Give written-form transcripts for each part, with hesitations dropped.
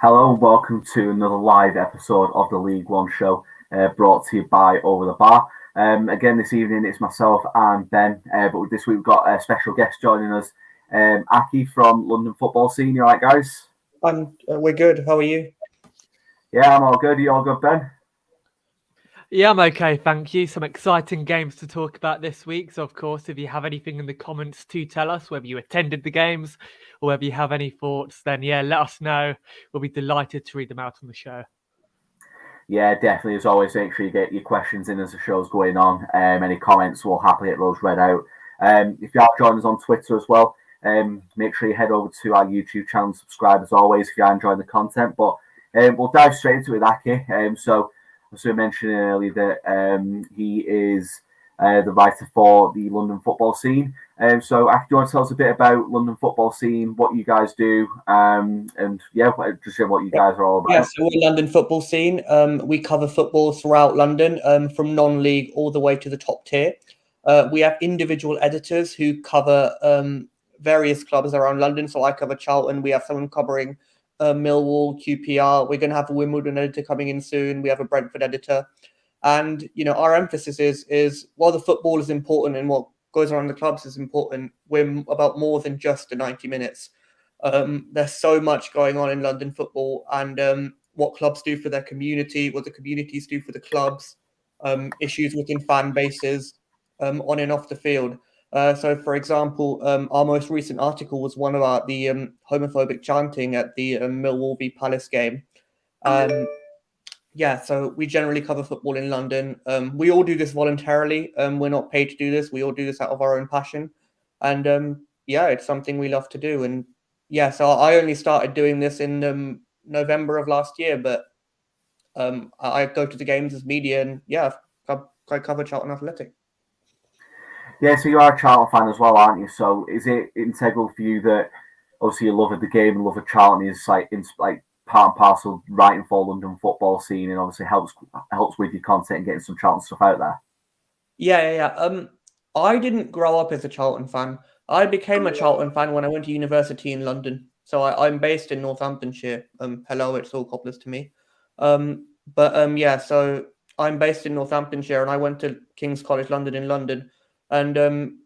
Hello and welcome to another live episode of the League One show brought to you by Over the Bar. Again, this evening it's myself and Ben, but this week we've got a special guest joining us, Aki from London Football Scene. You all right, guys? We're good. How are you? Yeah, I'm all good. Are you all good, Ben? Yeah, I'm okay, thank you. Some exciting games to talk about this week. So, of course, if you have anything in the comments to tell us, whether you attended the games or whether you have any thoughts, then let us know. We'll be delighted to read them out on the show. Yeah, definitely. As always, make sure you get your questions in as the show's going on. Any comments, we'll happily get those read out. If you are joining us on Twitter as well, make sure you head over to our YouTube channel and subscribe as always if you are enjoying the content. But we'll dive straight into it with Aki. So, as we mentioned earlier, that he is the writer for the London Football Scene. So, Aki, do you want to tell us a bit about London Football Scene, what you guys do, and just what you guys are all about? Yeah, so we're London Football Scene. We cover football throughout London, from non-league all the way to the top tier. We have individual editors who cover various clubs around London. So I cover Charlton. We have someone covering Millwall, QPR. We're going to have a Wimbledon editor coming in soon. We have a Brentford editor. And, our emphasis is while the football is important and what goes on in the clubs is important, we're about more than just the 90 minutes. There's so much going on in London football and what clubs do for their community, what the communities do for the clubs, issues within fan bases, on and off the field. So, for example, our most recent article was one about the homophobic chanting at the Millwall v Palace game. So we generally cover football in London. We all do this voluntarily. We're not paid to do this. We all do this out of our own passion. And it's something we love to do. And so I only started doing this in November of last year, but I go to the games as media and I cover Charlton Athletic. Yeah, so you are a Charlton fan as well, aren't you? So is it integral for you that obviously your love of the game and love of Charlton is like part and parcel writing for London Football Scene and obviously helps with your content and getting some Charlton stuff out there? Yeah. I didn't grow up as a Charlton fan. I became a Charlton fan when I went to university in London. So I'm based in Northamptonshire. Hello, it's all cobblers to me. So I'm based in Northamptonshire and I went to King's College London in London. And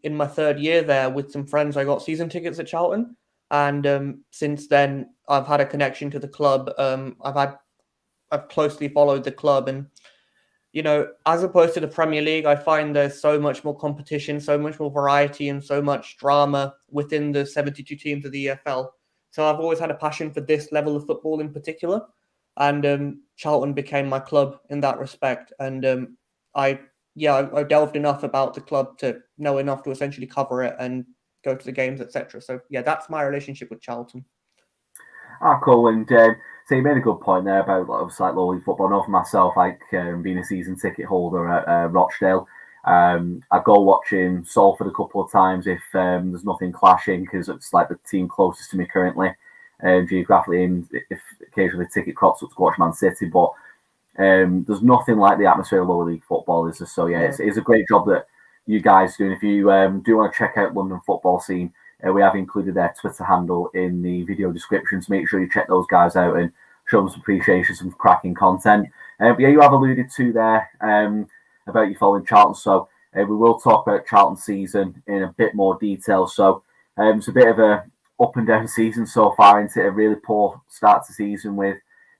in my third year there with some friends, I got season tickets at Charlton. And since then, I've had a connection to the club. I've closely followed the club. And, as opposed to the Premier League, I find there's so much more competition, so much more variety and so much drama within the 72 teams of the EFL. So I've always had a passion for this level of football in particular. And Charlton became my club in that respect. And I delved enough about the club to know enough to essentially cover it and go to the games, etc. So that's my relationship with Charlton. Cool. And so you made a good point there about obviously like low league football. I know for myself, being a season ticket holder at Rochdale, I go watching Salford a couple of times if there's nothing clashing because it's like the team closest to me currently geographically, and if occasionally a ticket crops up to watch Man City, but there's nothing like the atmosphere of lower league football, is there? So it's a great job that you guys do. And if you do want to check out London Football Scene, we have included their Twitter handle in the video description, so make sure you check those guys out and show them some appreciation, some cracking content. But you have alluded to there about you following Charlton, so we will talk about Charlton season in a bit more detail. So it's a bit of a up and down season so far, into a really poor start to season with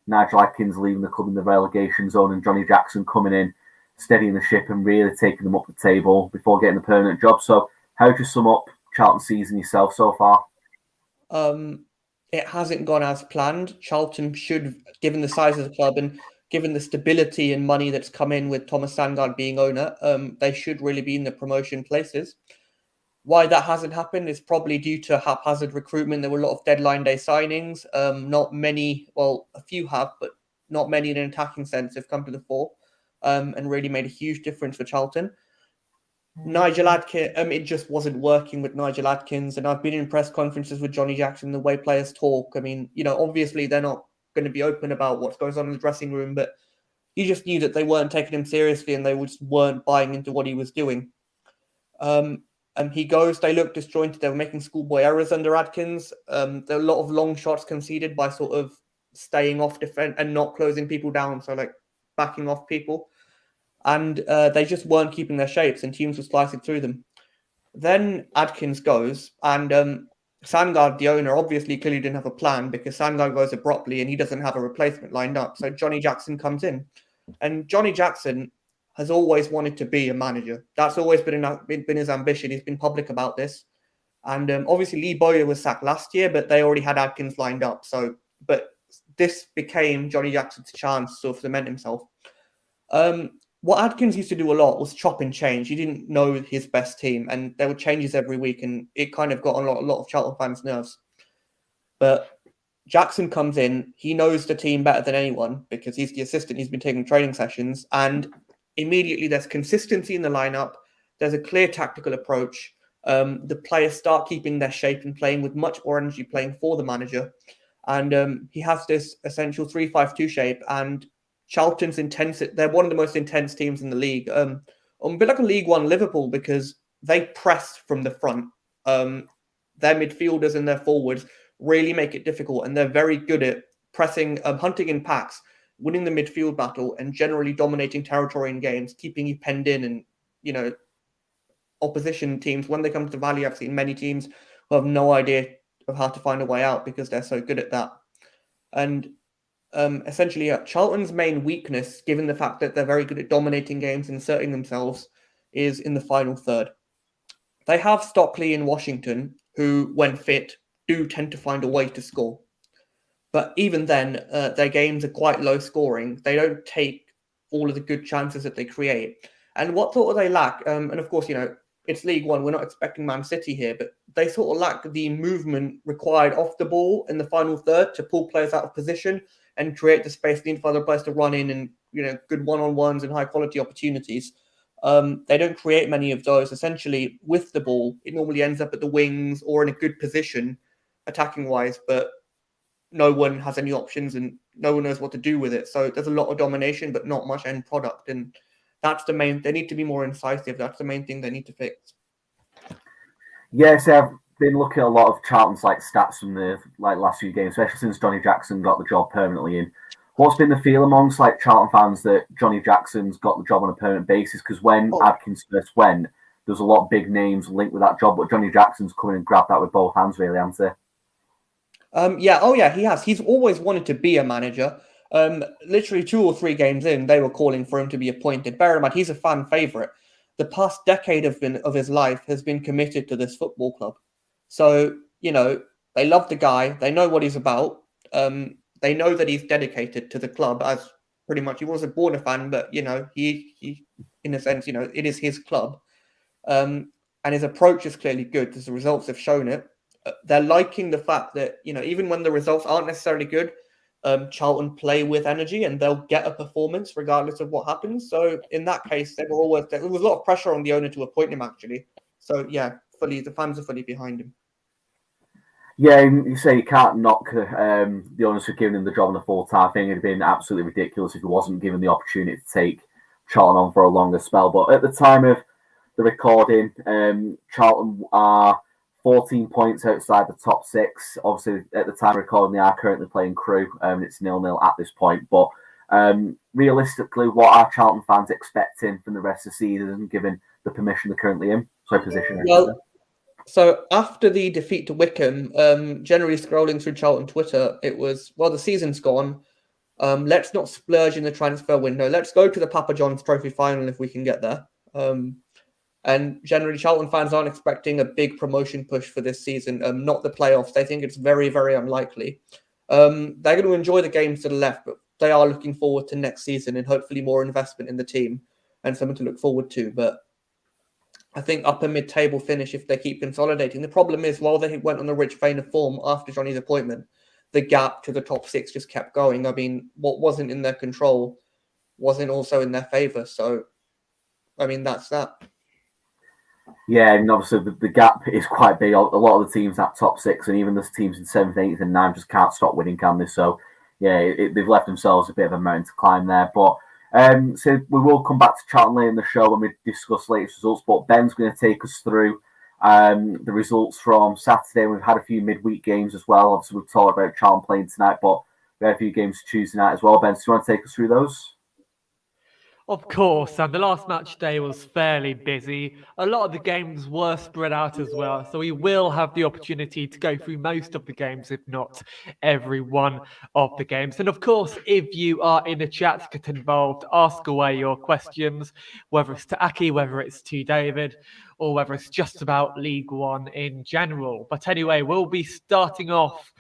Nigel Adkins leaving the club in the relegation zone and Johnny Jackson coming in, steadying the ship and really taking them up the table before getting the permanent job. So how do you sum up Charlton season yourself so far? It hasn't gone as planned. Charlton should, given the size of the club and given the stability and money that's come in with Thomas Sandgaard being owner, they should really be in the promotion places. Why that hasn't happened is probably due to haphazard recruitment. There were a lot of deadline day signings. Not many, well, a few have, but not many in an attacking sense have come to the fore and really made a huge difference for Charlton. Nigel Adkins, it just wasn't working with Nigel Adkins. And I've been in press conferences with Johnny Jackson, the way players talk. I mean, obviously they're not going to be open about what goes on in the dressing room, but you just knew that they weren't taking him seriously and they just weren't buying into what he was doing. He goes, they look disjointed. They were making schoolboy errors under Adkins. There were a lot of long shots conceded by sort of staying off defense and not closing people down, so like backing off people. And they just weren't keeping their shapes, and teams were slicing through them. Then Adkins goes, and Sandgaard, the owner, obviously clearly didn't have a plan because Sandgaard goes abruptly and he doesn't have a replacement lined up. So Johnny Jackson comes in. And Johnny Jackson has always wanted to be a manager. That's always been his ambition. He's been public about this. And obviously Lee Bowyer was sacked last year, but they already had Adkins lined up. But this became Johnny Jackson's chance to sort of cement himself. What Adkins used to do a lot was chop and change. He didn't know his best team, and there were changes every week, and it kind of got on a lot of Charlton fans' nerves. But Jackson comes in, he knows the team better than anyone because he's the assistant, he's been taking training sessions, and immediately there's consistency in the lineup, there's a clear tactical approach, the players start keeping their shape and playing with much more energy, playing for the manager, and he has this essential 3-5-2 shape, and Charlton's intense. They're one of the most intense teams in the league. A bit like a League One Liverpool because they press from the front. Their midfielders and their forwards really make it difficult, and they're very good at pressing, hunting in packs, winning the midfield battle, and generally dominating territory in games, keeping you penned in. And opposition teams, when they come to the Valley, I've seen many teams who have no idea of how to find a way out because they're so good at that. And essentially, Charlton's main weakness, given the fact that they're very good at dominating games and inserting themselves, is in the final third. They have Stockley and Washington, who, when fit, do tend to find a way to score. But even then, their games are quite low scoring. They don't take all of the good chances that they create. And what sort of they lack, and of course, it's League One, we're not expecting Man City here, but they sort of lack the movement required off the ball in the final third to pull players out of position and create the space needed for other players to run in and, good one-on-ones and high-quality opportunities. They don't create many of those. Essentially, with the ball, it normally ends up at the wings or in a good position, attacking-wise, but no one has any options and no one knows what to do with it. So there's a lot of domination, but not much end product. And that's the main... They need to be more incisive. That's the main thing they need to fix. Yes, I've been looking at a lot of Charlton's stats from the last few games, especially since Johnny Jackson got the job permanently in. What's been the feel amongst Charlton fans that Johnny Jackson's got the job on a permanent basis? Because when Adkins first went, there's a lot of big names linked with that job, but Johnny Jackson's come in and grabbed that with both hands, really, hasn't he? Yeah, he has. He's always wanted to be a manager. Literally 2 or 3 games in, they were calling for him to be appointed. Bear in mind, he's a fan favourite. The past decade of his life has been committed to this football club. So, they love the guy. They know what he's about. They know that he's dedicated to the club as pretty much he wasn't born a fan, but, he in a sense, it is his club. And his approach is clearly good because the results have shown it. They're liking the fact that, even when the results aren't necessarily good, Charlton play with energy and they'll get a performance regardless of what happens. So in that case, there was a lot of pressure on the owner to appoint him, actually. So, yeah, the fans are fully behind him. Yeah, you say you can't knock the owners for giving him the job on a full-time thing. It'd been absolutely ridiculous if he wasn't given the opportunity to take Charlton on for a longer spell. But at the time of the recording, Charlton are 14 points outside the top 6. Obviously, at the time of recording, they are currently playing Crewe, and it's 0-0 at this point. But realistically, what are Charlton fans expecting from the rest of the season, given the position they're currently in? So after the defeat to Wycombe, generally scrolling through Charlton Twitter, it was, well, the season's gone. Let's not splurge in the transfer window. Let's go to the Papa John's Trophy final if we can get there. And generally, Charlton fans aren't expecting a big promotion push for this season, not the playoffs. They think it's very, very unlikely. They're going to enjoy the games to the left, but they are looking forward to next season and hopefully more investment in the team and something to look forward to. But I think upper mid-table finish if they keep consolidating. The problem is, while they went on a rich vein of form after Johnny's appointment, the gap to the top 6 just kept going. I mean, what wasn't in their control wasn't also in their favour. So, I mean, that's that. Yeah, and obviously the gap is quite big. A lot of the teams at top 6 and even the teams in 7th, 8th and 9th just can't stop winning, can they? So, yeah, they've left themselves a bit of a mountain to climb there. But so we will come back to Charlton later in the show when we discuss latest results. But Ben's going to take us through the results from Saturday. We've had a few midweek games as well. Obviously, we've talked about Charlton playing tonight, but We have a few games Tuesday night as well. Ben, do you want to take us through those? Of course, and the last match day was fairly busy. A lot of the games were spread out as well, so we will have the opportunity to go through most of the games, if not every one of the games. And of course, if you are in the chat, get involved, ask away your questions, whether it's to Aki, whether it's to David, or whether it's just about League One in general. But anyway, we'll be starting off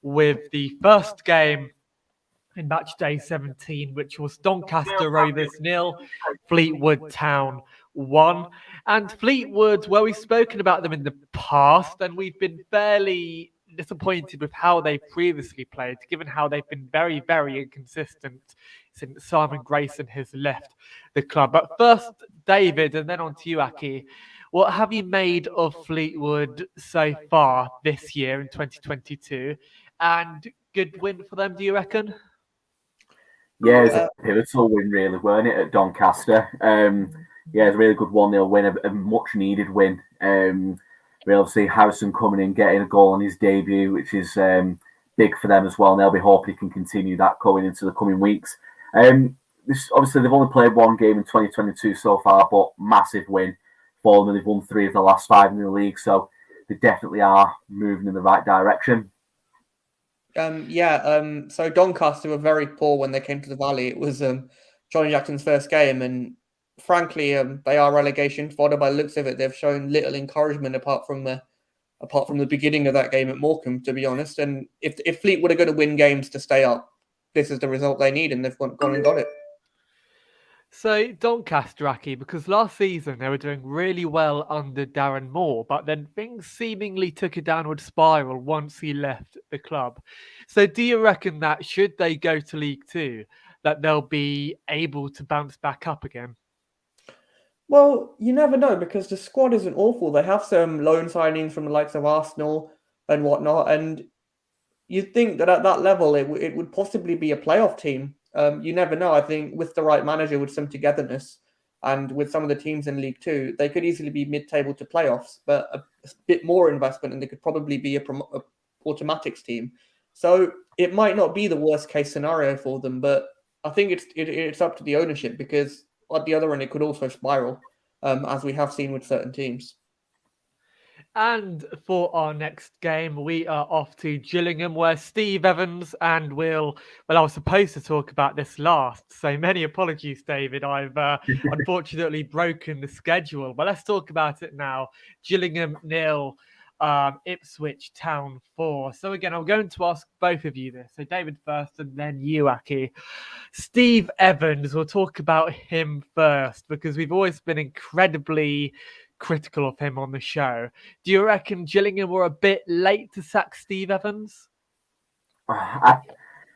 with the first game in match day 17, which was Doncaster Rovers 0, Fleetwood Town 1. And Fleetwood, well, we've spoken about them in the past, and we've been fairly disappointed with how they previously played, given how they've been very, very inconsistent since Simon Grayson has left the club. But first, David, and then on to you, Aki. What have you made of Fleetwood so far this year in 2022? And good win for them, do you reckon? Yeah, it was a pivotal win, really, weren't it, at Doncaster? Yeah, it's a really good 1-0 win, a much-needed win. We obviously Harrison coming in, getting a goal on his debut, which is big for them as well, and they'll be hoping he can continue that going into the coming weeks. Obviously, they've only played one game in 2022 so far, but massive win for them, and they've won 3 of the last 5 in the league, so they definitely are moving in the right direction. So Doncaster were very poor when they came to the Valley. It was Johnny Jackson's first game, and frankly, they are relegation fodder by the looks of it. They've shown little encouragement apart from the beginning of that game at Morecambe, to be honest. And if Fleetwood are going to win games to stay up, this is the result they need, and they've gone and got it. So Doncaster, Aki, because last season they were doing really well under Darren Moore, but then things seemingly took a downward spiral once he left the club. So do you reckon that should they go to League Two, that they'll be able to bounce back up again? Well, you never know, because the squad isn't awful. They have some loan signings from the likes of Arsenal and whatnot, and you'd think that at that level it would possibly be a playoff team. You never know. I think with the right manager, with some togetherness, and with some of the teams in League Two, they could easily be mid-table to playoffs. But a bit more investment, and they could probably be a automatics team. So it might not be the worst-case scenario for them. But I think it's up to the ownership, because at the other end, it could also spiral, as we have seen with certain teams. And for our next game, we are off to Gillingham, where Steve Evans and I was supposed to talk about this last, so many apologies, David. I've unfortunately broken the schedule, but let's talk about it now. Gillingham 0, Ipswich Town 4. So again, I'm going to ask both of you this. So David first, and then you, Aki. Steve Evans, we'll talk about him first, because we've always been incredibly critical of him on the show. Do you reckon Gillingham were a bit late to sack Steve Evans?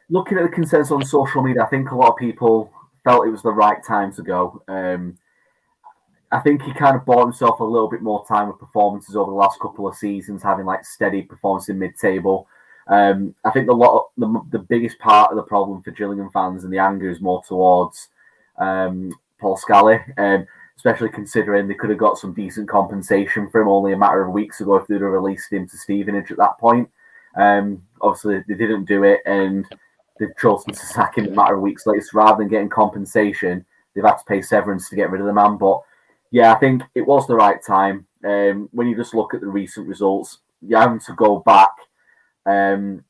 Looking at the consensus on social media, I think a lot of people felt it was the right time to go. I think he kind of bought himself a little bit more time with performances over the last couple of seasons, having like steady performance in mid-table. I think the biggest part of the problem for Gillingham fans and the anger is more towards Paul Scally. Especially considering they could have got some decent compensation for him only a matter of weeks ago if they'd have released him to Stevenage at that point. Obviously, they didn't do it, and they've chosen to sack him a matter of weeks later. So rather than getting compensation, they've had to pay severance to get rid of the man. But yeah, I think it was the right time. When you just look at the recent results, you're having to go back to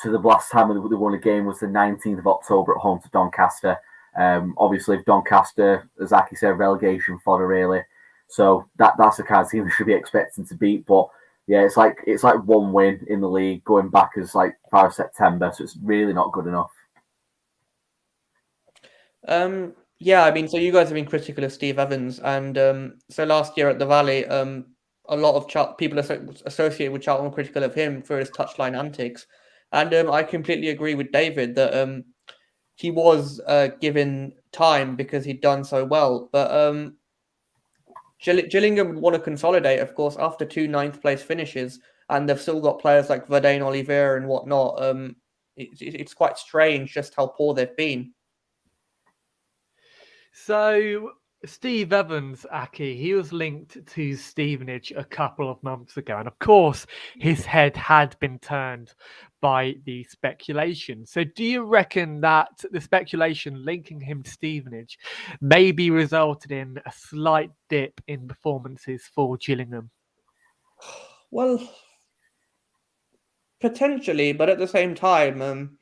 the last time they won a game was the 19th of October at home to Doncaster. Obviously, Doncaster, as Aki said, relegation fodder really. So that's the kind of team we should be expecting to beat. But yeah, it's like one win in the league going back as like far as September. So it's really not good enough. Yeah, I mean, so you guys have been critical of Steve Evans, and so last year at the Valley, a lot of people associated with Charlton were critical of him for his touchline antics, and I completely agree with David that he was given time because he'd done so well. But Gillingham would want to consolidate, of course, after 2 9th-place finishes, and they've still got players like Verdane Oliveira and whatnot. It's quite strange just how poor they've been. So Steve Evans, Aki, he was linked to Stevenage a couple of months ago. And of course, his head had been turned by the speculation. So do you reckon that the speculation linking him to Stevenage maybe resulted in a slight dip in performances for Gillingham? Well, potentially, but at the same time,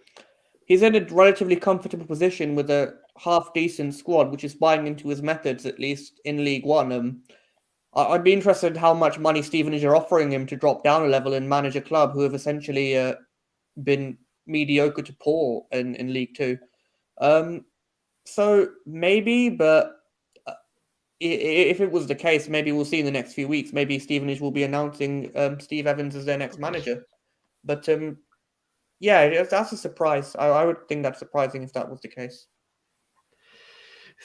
he's in a relatively comfortable position with a half-decent squad, which is buying into his methods, at least in League One. I'd be interested in how much money Stevenage are offering him to drop down a level and manage a club who have essentially been mediocre to poor in League Two. So maybe, but if it was the case, maybe we'll see in the next few weeks. Maybe Stevenage will be announcing Steve Evans as their next manager. But yeah, that's a surprise. I would think that's surprising if that was the case.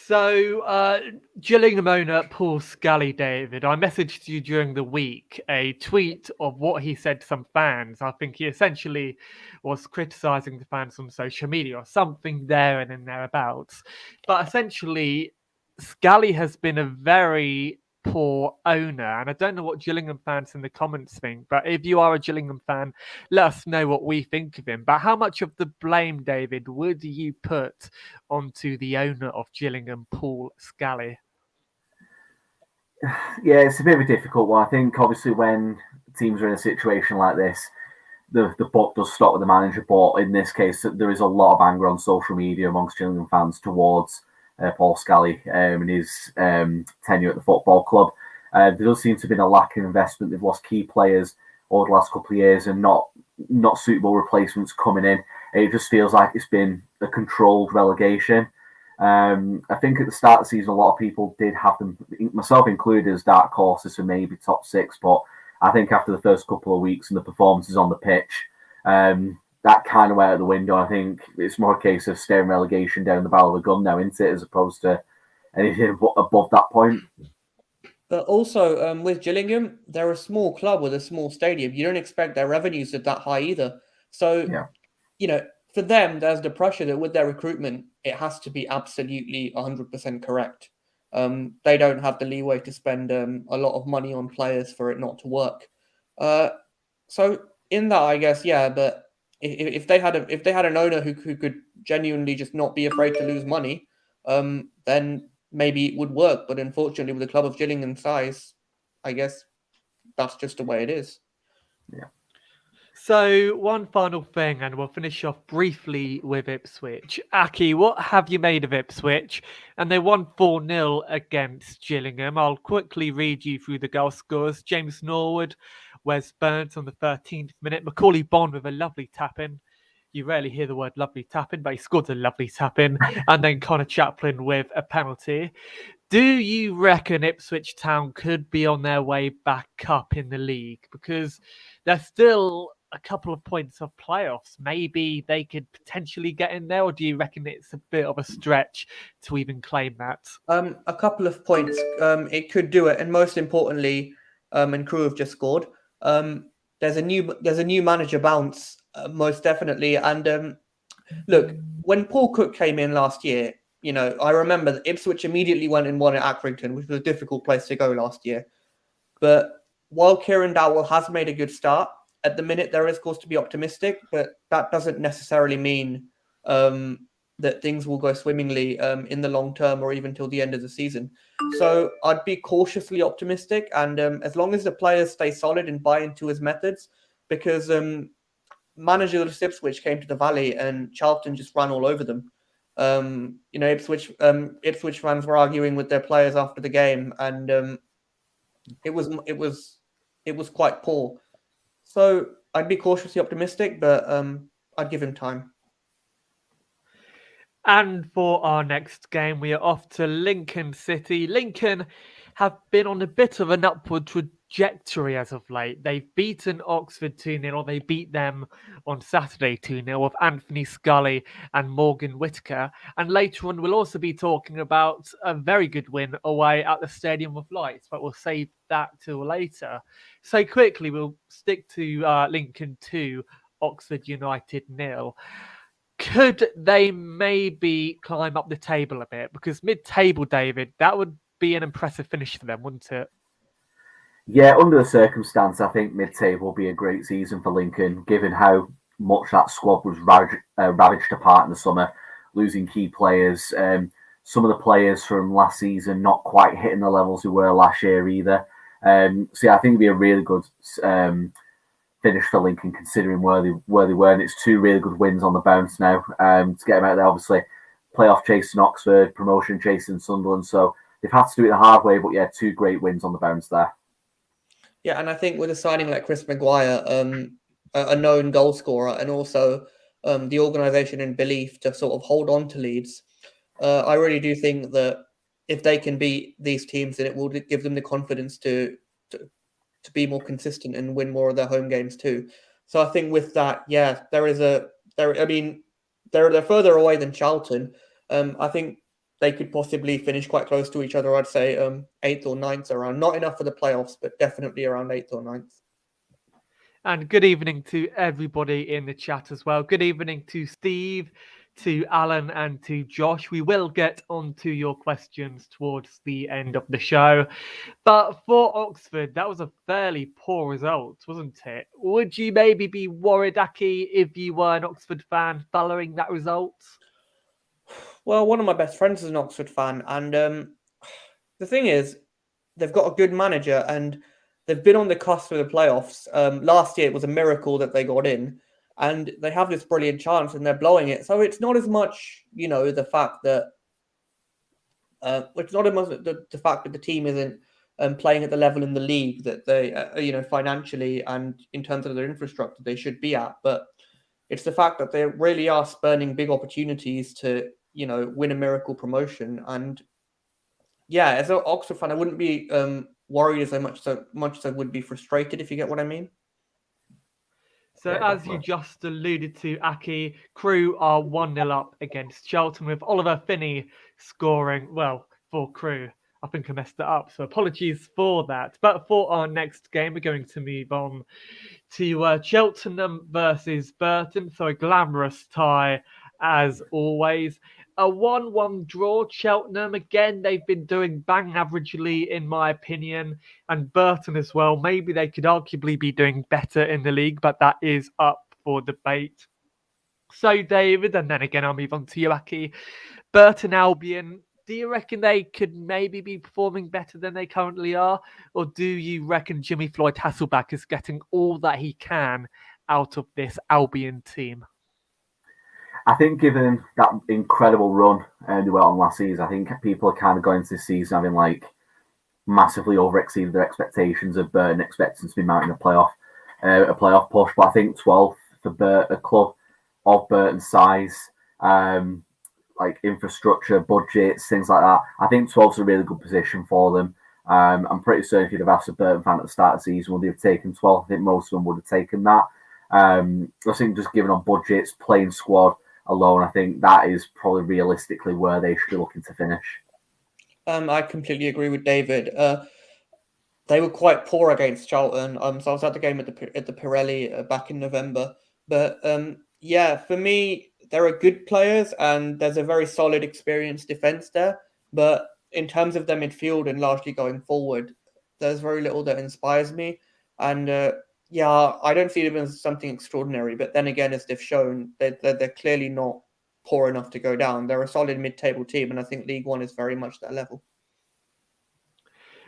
So, Gillingham owner Paul Scally, David, I messaged you during the week a tweet of what he said to some fans. I think he essentially was criticising the fans on social media or something there and then thereabouts. But essentially, Scally has been a very poor owner, and I don't know what Gillingham fans in the comments think, but if you are a Gillingham fan, let us know what we think of him. But how much of the blame, David, would you put onto the owner of Gillingham, Paul Scally? Yeah, it's a bit of a difficult one. I think obviously when teams are in a situation like this, the buck does stop with the manager, but in this case there is a lot of anger on social media amongst Gillingham fans towards Paul Scally and his tenure at the football club. There does seem to have been a lack of investment. They've lost key players over the last couple of years and not suitable replacements coming in. It just feels like it's been a controlled relegation. I think at the start of the season, a lot of people did have them, myself included, as dark horses for maybe top six. But I think after the first couple of weeks and the performances on the pitch, that kind of went out the window. I think it's more a case of staring relegation down the barrel of a gun now, isn't it, as opposed to anything above that point. But also, with Gillingham, they're a small club with a small stadium. You don't expect their revenues to be that high either. So, for them, there's the pressure that with their recruitment, it has to be absolutely 100% correct. They don't have the leeway to spend a lot of money on players for it not to work. So in that, I guess, yeah. But if they had an owner who could genuinely just not be afraid to lose money, then maybe it would work. But unfortunately, with a club of Gillingham's size, I guess that's just the way it is. Yeah. So one final thing, and we'll finish off briefly with Ipswich. Aki, what have you made of Ipswich? And they won 4-0 against Gillingham. I'll quickly read you through the goal scorers. James Norwood, Wes Burns on the 13th minute. Macaulay Bond with a lovely tap-in. You rarely hear the word lovely tap-in, but he scored a lovely tap-in. And then Connor Chaplin with a penalty. Do you reckon Ipswich Town could be on their way back up in the league? Because they're still a couple of points of playoffs. Maybe they could potentially get in there, or do you reckon it's a bit of a stretch to even claim that? A couple of points. It could do it, and most importantly, and Crew have just scored. There's a new manager bounce, most definitely. And look, when Paul Cook came in last year, I remember that Ipswich immediately went and won at Accrington, which was a difficult place to go last year. But while Kieran Dowell has made a good start, at the minute there is cause to be optimistic, but that doesn't necessarily mean that things will go swimmingly in the long term or even till the end of the season. So I'd be cautiously optimistic, and as long as the players stay solid and buy into his methods, because manager of Ipswich came to the Valley and Charlton just ran all over them. Ipswich fans were arguing with their players after the game, and it was quite poor. So I'd be cautiously optimistic, but I'd give him time. And for our next game, we are off to Lincoln City. Lincoln have been on a bit of an upward trajectory as of late. They've beaten Oxford 2-0, or they beat them on Saturday 2-0 with Anthony Scully and Morgan Whitaker. And later on, we'll also be talking about a very good win away at the Stadium of Lights, but we'll save that till later. So quickly, we'll stick to Lincoln 2, Oxford United 0. Could they maybe climb up the table a bit? Because mid-table, David, that would be an impressive finish for them, wouldn't it? Yeah, under the circumstance, I think mid-table will be a great season for Lincoln, given how much that squad was ravaged apart in the summer, losing key players. Some of the players from last season not quite hitting the levels we were last year either. So yeah, I think it'd be a really good finish for Lincoln, considering where they were. And it's 2 really good wins on the bounce now to get them out there. Obviously, playoff chasing Oxford, promotion chasing Sunderland. So they've had to do it the hard way, but yeah, 2 great wins on the bounce there. Yeah, and I think with a signing like Chris Maguire, a known goal scorer, and also the organisation and belief to sort of hold on to leads, I really do think that if they can beat these teams, then it will give them the confidence to be more consistent and win more of their home games too. So I think with that, yeah, they're further away than Charlton. I think they could possibly finish quite close to each other. I'd say 8th or 9th around. Not enough for the playoffs, but definitely around 8th or 9th. And good evening to everybody in the chat as well. Good evening to Steve, to Alan, and to Josh. We will get onto your questions towards the end of the show. But for Oxford, that was a fairly poor result, wasn't it? Would you maybe be worried, Aki, if you were an Oxford fan following that result? Well, one of my best friends is an Oxford fan, and the thing is, they've got a good manager, and they've been on the cusp of the playoffs. Last year, it was a miracle that they got in, and they have this brilliant chance, and they're blowing it. So it's not as much, the fact that it's not as much the fact that the team isn't playing at the level in the league that they, financially and in terms of their infrastructure, they should be at, but it's the fact that they really are spurning big opportunities to, win a miracle promotion. And yeah, as an Oxford fan, I wouldn't be worried as much as I would be frustrated, if you get what I mean. So as you just alluded to, Aki, Crewe are 1-0 up against Charlton with Oliver Finney scoring, for Crewe. I think I messed it up, so apologies for that. But for our next game, we're going to move on to Cheltenham versus Burton. So a glamorous tie, as always. A 1-1 draw. Cheltenham, again, they've been doing bang averagely, in my opinion. And Burton as well. Maybe they could arguably be doing better in the league, but that is up for debate. So, David, and then again, I'll move on to you, Aki. Burton Albion, do you reckon they could maybe be performing better than they currently are? Or do you reckon Jimmy Floyd Hasselback is getting all that he can out of this Albion team? I think given that incredible run they went on last season, I think people are kind of going into this season having massively overexceeded their expectations of Burton, expecting to be mounting a playoff push. But I think 12th for a club of Burton's size, infrastructure, budgets, things like that, I think 12th's a really good position for them. I'm pretty certain if you'd have asked a Burton fan at the start of the season, would they have taken 12th? I think most of them would have taken that. I think just given on budgets, playing squad alone, I think that is probably realistically where they should be looking to finish. I completely agree with David. They were quite poor against Charlton. So I was at the game at the Pirelli back in November. But for me, there are good players and there's a very solid, experienced defence there. But in terms of their midfield and largely going forward, there's very little that inspires me. And I don't see them as something extraordinary. But then again, as they've shown, they're clearly not poor enough to go down. They're a solid mid-table team, and I think League One is very much that level.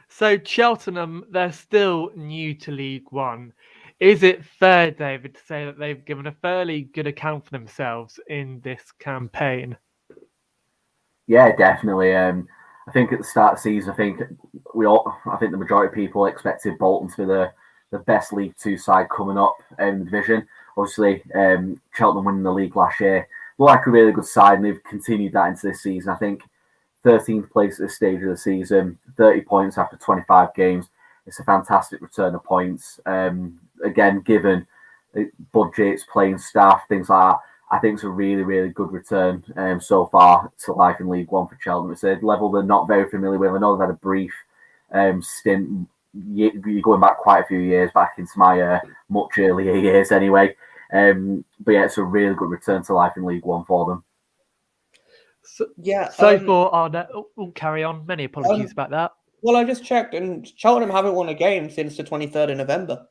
So Cheltenham, they're still new to League One. Is it fair, David, to say that they've given a fairly good account for themselves in this campaign? Yeah, definitely. I think at the start of the season, I think the majority of people expected Bolton to be the best League Two side coming up in the division. Obviously, Cheltenham winning the league last year looked like a really good side, and they've continued that into this season. I think 13th place at this stage of the season, 30 points after 25 games. It's a fantastic return of points. Again, given budgets, playing staff, things like that, I think it's a really, really good return so far to life in League One for Cheltenham. It's a level they're not very familiar with. I know they've had a brief stint. You're going back quite a few years back into my much earlier years anyway. But yeah, it's a really good return to life in League One for them. For our carry on. Many apologies about that. Well, I just checked, and Cheltenham haven't won a game since the 23rd of November.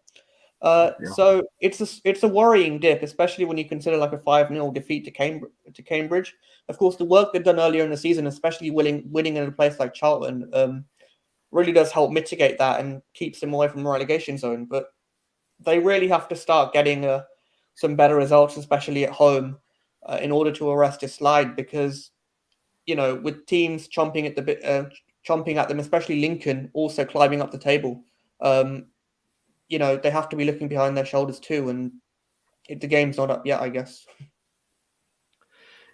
So it's a worrying dip, especially when you consider like a 5-0 defeat to Cambridge. Of course, the work they've done earlier in the season, especially winning in a place like Charlton, really does help mitigate that and keeps them away from the relegation zone. But they really have to start getting some better results, especially at home, in order to arrest a slide. Because with teams chomping at them, especially Lincoln, also climbing up the table. They have to be looking behind their shoulders too, and the game's not up yet, I guess.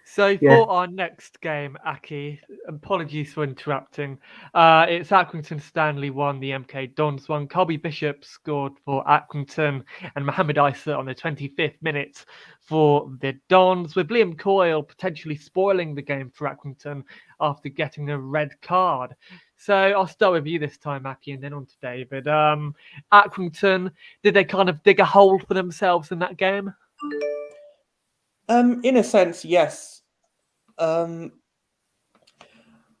So for our next game, Aki, apologies for interrupting. It's Accrington Stanley 1, the MK Dons 1. Colby Bishop scored for Accrington and Mohamed Issa on the 25th minute for the Dons, with Liam Coyle potentially spoiling the game for Accrington after getting a red card. So I'll start with you this time, Aki, and then on to David. Accrington, did they kind of dig a hole for themselves in that game? In a sense, yes.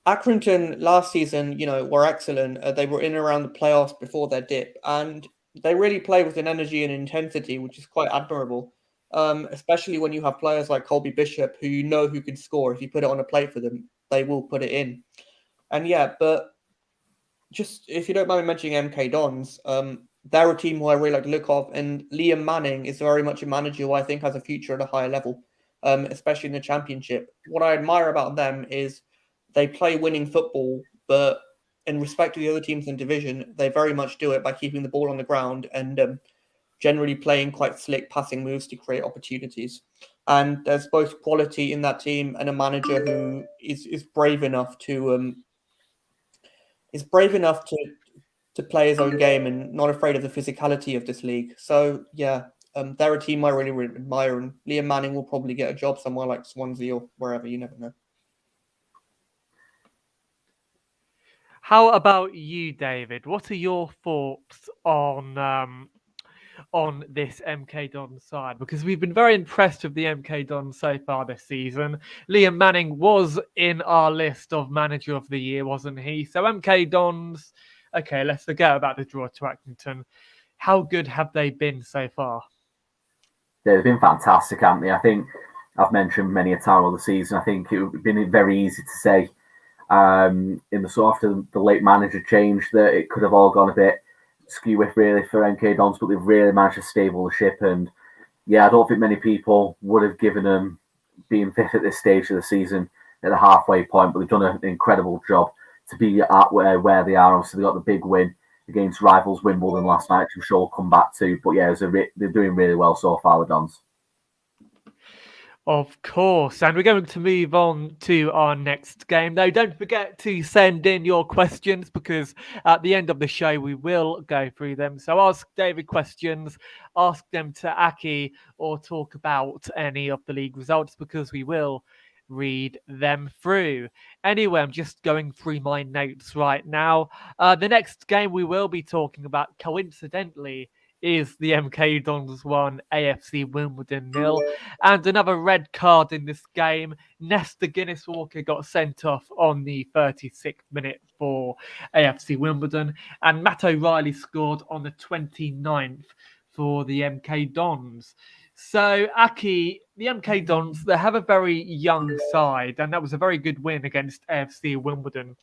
Accrington last season, were excellent. They were in and around the playoffs before their dip, and they really play with an energy and intensity, which is quite admirable. Especially when you have players like Colby Bishop, who who can score. If you put it on a plate for them, they will put it in. And but just if you don't mind me mentioning MK Dons, they're a team who I really like to look at, and Liam Manning is very much a manager who I think has a future at a higher level. Especially in the Championship. What I admire about them is they play winning football, but in respect to the other teams in division, they very much do it by keeping the ball on the ground and generally playing quite slick passing moves to create opportunities. And there's both quality in that team and a manager who is brave enough to play his own game and not afraid of the physicality of this league. So they're a team I really, really admire, and Liam Manning will probably get a job somewhere like Swansea or wherever. You never know. How about you, David? What are your thoughts on this MK Don side? Because we've been very impressed with the MK Don so far this season. Liam Manning was in our list of Manager of the Year, wasn't he? So MK Dons, okay, let's forget about the draw to Accrington. How good have they been so far? They've been fantastic, haven't they? I think I've mentioned many a time of the season. I think it would have been very easy to say after the late manager change that it could have all gone a bit skew with really for MK Dons, but they've really managed to stable the ship. And I don't think many people would have given them being fifth at this stage of the season at the halfway point, but they've done an incredible job to be at where they are. Obviously, they got the big win against rivals Wimbledon last night, which I'm sure we'll come back to. But they're doing really well so far, the Dons. Of course, and we're going to move on to our next game. Though, don't forget to send in your questions, because at the end of the show, we will go through them. So ask David questions, ask them to Aki, or talk about any of the league results, because we will read them through. Anyway, I'm just going through my notes right now. The next game we will be talking about, coincidentally, is the MK Dons 1, AFC Wimbledon 0. And another red card in this game. Nesta Guinness-Walker got sent off on the 36th minute for AFC Wimbledon. And Matt O'Reilly scored on the 29th for the MK Dons. So, Aki, the MK Dons, they have a very young side, and that was a very good win against AFC Wimbledon.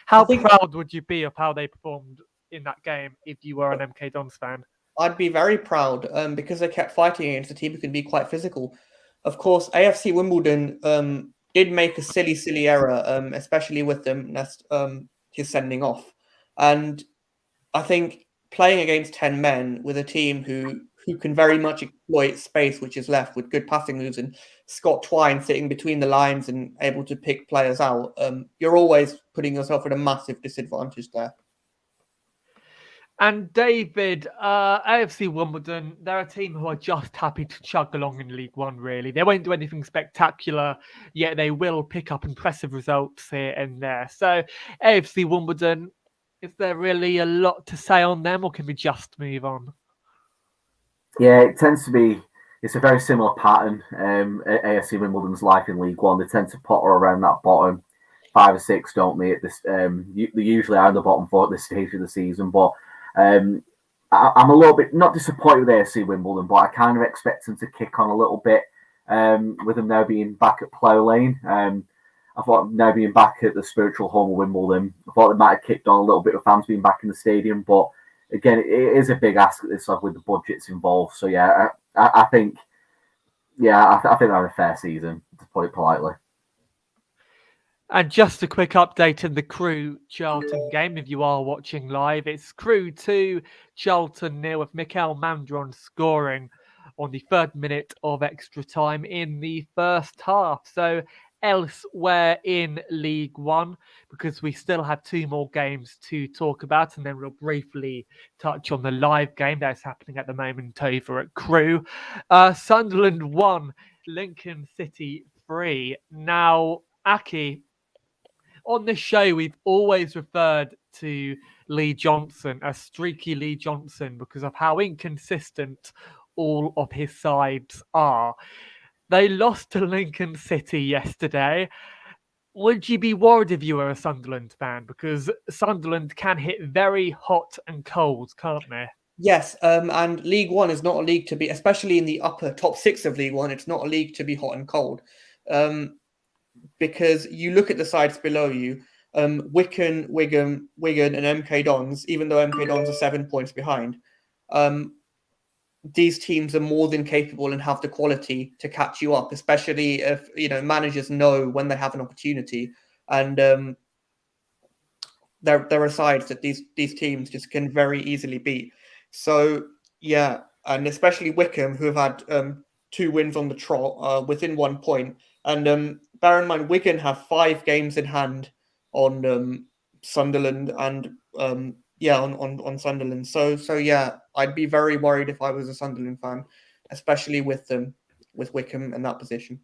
How proud would you be of how they performed in that game if you were an MK Dons fan? I'd be very proud because they kept fighting against a team who can be quite physical. Of course, AFC Wimbledon did make a silly error, especially with his sending off. And I think playing against 10 men with a team who can very much exploit space which is left with good passing moves, and Scott Twine sitting between the lines and able to pick players out, you're always putting yourself at a massive disadvantage there. And David, AFC Wimbledon, they're a team who are just happy to chug along in League One, really. They won't do anything spectacular, yet they will pick up impressive results here and there. So AFC Wimbledon, is there really a lot to say on them, or can we just move on? Yeah, it tends to be it's a very similar pattern. AFC Wimbledon's life in League One, they tend to potter around that bottom 5 or 6, don't they? At this, they usually are in the bottom 4 at this stage of the season. But I'm a little bit not disappointed with AFC Wimbledon, but I kind of expect them to kick on a little bit with them now being back at Plough Lane. I thought now being back at the spiritual home of Wimbledon, I thought they might have kicked on a little bit with fans being back in the stadium. But again, it is a big ask at this level with the budgets involved. So yeah, I think they're a fair season, to put it politely. And just a quick update in the Crewe Charlton game. If you are watching live, it's Crewe 2, Charlton 0 with Mikel Mandron scoring on the 3rd minute of extra time in the first half. So elsewhere in League One, because we still have 2 more games to talk about, and then we'll briefly touch on the live game that's happening at the moment over at Crewe. Sunderland 1, Lincoln City 3. Now, Aki, on this show, we've always referred to Lee Johnson as streaky Lee Johnson because of how inconsistent all of his sides are. They lost to Lincoln City yesterday. Would you be worried if you were a Sunderland fan? Because Sunderland can hit very hot and cold, can't they? Yes, and League One is not a league to be, especially in the upper top 6 of League One, it's not a league to be hot and cold. Because you look at the sides below you, Wycombe, Wigan, and MK Dons, even though MK Dons are 7 points behind, these teams are more than capable and have the quality to catch you up, especially if managers know when they have an opportunity. And there are sides that these teams just can very easily beat. So yeah, and especially Wycombe, who have had 2 wins on the trot within 1 point. And bear in mind, Wigan have 5 games in hand on Sunderland and on Sunderland. So yeah, I'd be very worried if I was a Sunderland fan, especially with Wycombe in that position.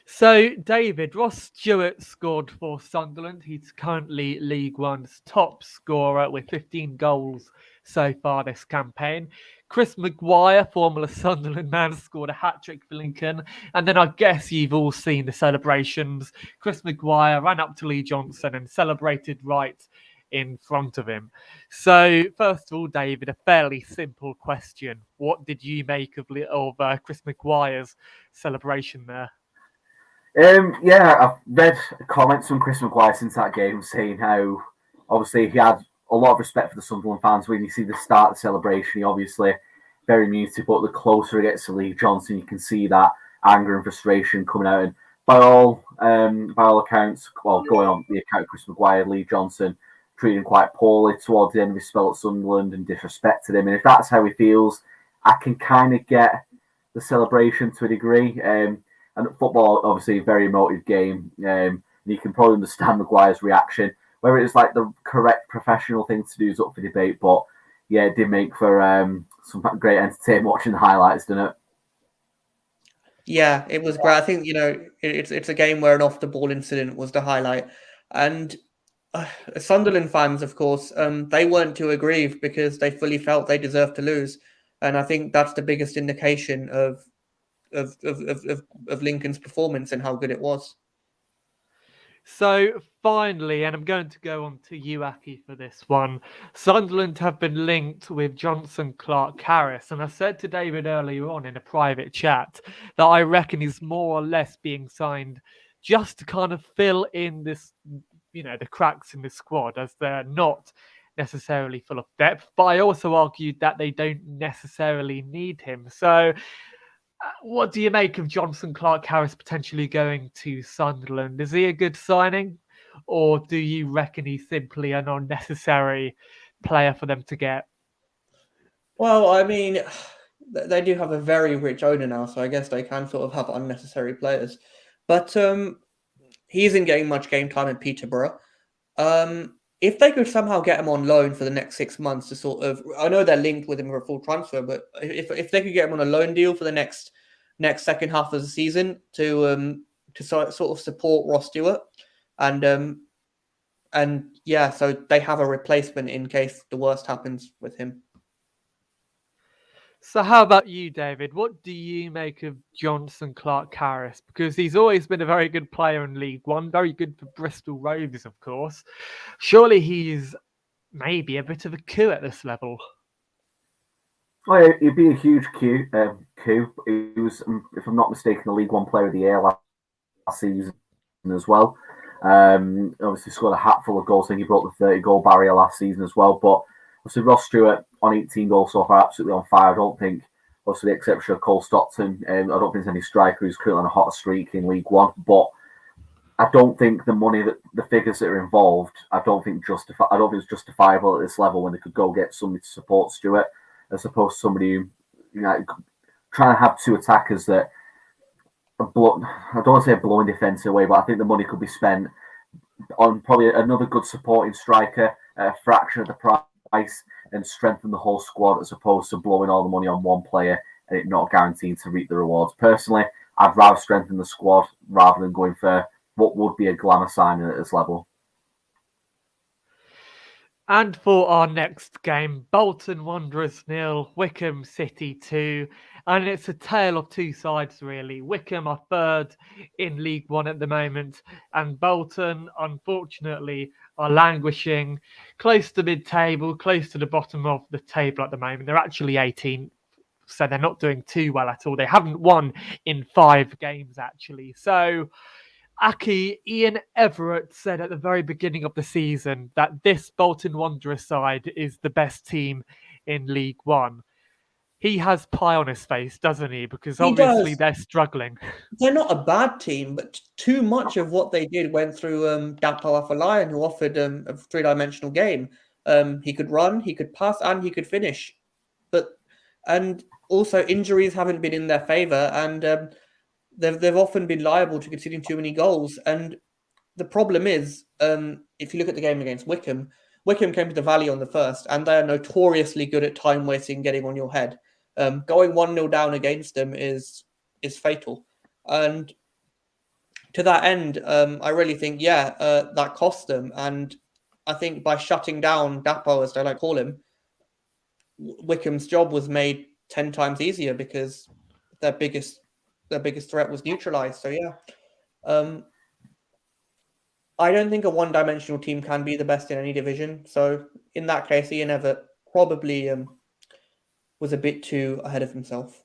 So, David, Ross Stewart scored for Sunderland. He's currently League One's top scorer with 15 goals so far this campaign. Chris Maguire, former Sunderland man, scored a hat-trick for Lincoln. And then I guess you've all seen the celebrations. Chris Maguire ran up to Lee Johnson and celebrated right in front of him. So, first of all, David, a fairly simple question. What did you make of Chris Maguire's celebration there? I've read comments from Chris Maguire since that game saying how obviously he had a lot of respect for the Sunderland fans. When you see the start of the celebration, he obviously very muted, but the closer he gets to Lee Johnson, you can see that anger and frustration coming out. And by all accounts, going on the account of Chris Maguire, Lee Johnson treated him quite poorly towards the end of his spell at Sunderland and disrespected him. And if that's how he feels, I can kind of get the celebration to a degree. And football, obviously, a very emotive game. And you can probably understand Maguire's reaction. Whether it's like the correct professional thing to do is up for debate. But yeah, it did make for some great entertainment watching the highlights, didn't it? Yeah, it was great. I think, it's a game where an off-the-ball incident was the highlight. And Sunderland fans, of course, they weren't too aggrieved because they fully felt they deserved to lose. And I think that's the biggest indication of Lincoln's performance and how good it was. So finally, and I'm going to go on to you, Aki, for this one. Sunderland have been linked with Johnson Clark-Harris, and I said to David earlier on in a private chat that I reckon he's more or less being signed just to kind of fill in this, the cracks in the squad, as they're not necessarily full of depth. But I also argued that they don't necessarily need him. So what do you make of Johnson Clark-Harris potentially going to Sunderland? Is he a good signing, or do you reckon he's simply an unnecessary player for them to get? Well, I mean, they do have a very rich owner now, so I guess they can sort of have unnecessary players. But he isn't getting much game time in Peterborough. If they could somehow get him on loan for the next 6 months to sort of, I know they're linked with him for a full transfer, but if they could get him on a loan deal for the next second half of the season to sort of support Ross Stewart, and yeah, so they have a replacement in case the worst happens with him. So how about you, David? What do you make of Johnson Clark-Harris? Because he's always been a very good player in League One, very good for Bristol Rovers, of course. Surely he's maybe a bit of a coup at this level. Oh, yeah, it'd be a huge coup. He was, if I'm not mistaken, the League One Player of the Year last season as well. Obviously scored a hatful of goals. I think he broke the 30-goal barrier last season as well. But obviously Ross Stewart on 18 goals so far, absolutely on fire. I don't think, obviously the exception of Cole Stockton, I don't think there's any striker who's currently on a hot streak in League One. But I don't think the money, that the figures that are involved, I don't think it's justifiable at this level when they could go get somebody to support Stewart, as opposed to somebody who, trying to have two attackers that I don't want to say blowing defence away, but I think the money could be spent on probably another good supporting striker at a fraction of the price and strengthen the whole squad, as opposed to blowing all the money on one player and it not guaranteeing to reap the rewards. Personally, I'd rather strengthen the squad rather than going for what would be a glamour signing at this level. And for our next game, Bolton Wanderers 0, Wycombe City 2. And it's a tale of two sides, really. Wycombe are third in League One at the moment, and Bolton, unfortunately, are languishing close to mid-table, close to the bottom of the table at the moment. They're actually 18th, so they're not doing too well at all. They haven't won in 5 games, actually. So, Aki, Ian Everett said at the very beginning of the season that this Bolton Wanderers side is the best team in League One. He has pie on his face, doesn't he? Because obviously they're struggling. They're not a bad team, but too much of what they did went through Dapo Afolayan, who offered a 3-dimensional game. He could run, he could pass, and he could finish. And also injuries haven't been in their favour, and they've often been liable to conceding too many goals. And the problem is, if you look at the game against Wycombe came to the Valley on the first, and they are notoriously good at time wasting, getting on your head. Going 1-0 down against them is fatal. And to that end, I really think, that cost them. And I think by shutting down Dapo, as they like to call him, Wycombe's job was made 10 times easier because their biggest threat was neutralized. So I don't think a one-dimensional team can be the best in any division. So in that case, Ian Everett probably was a bit too ahead of himself.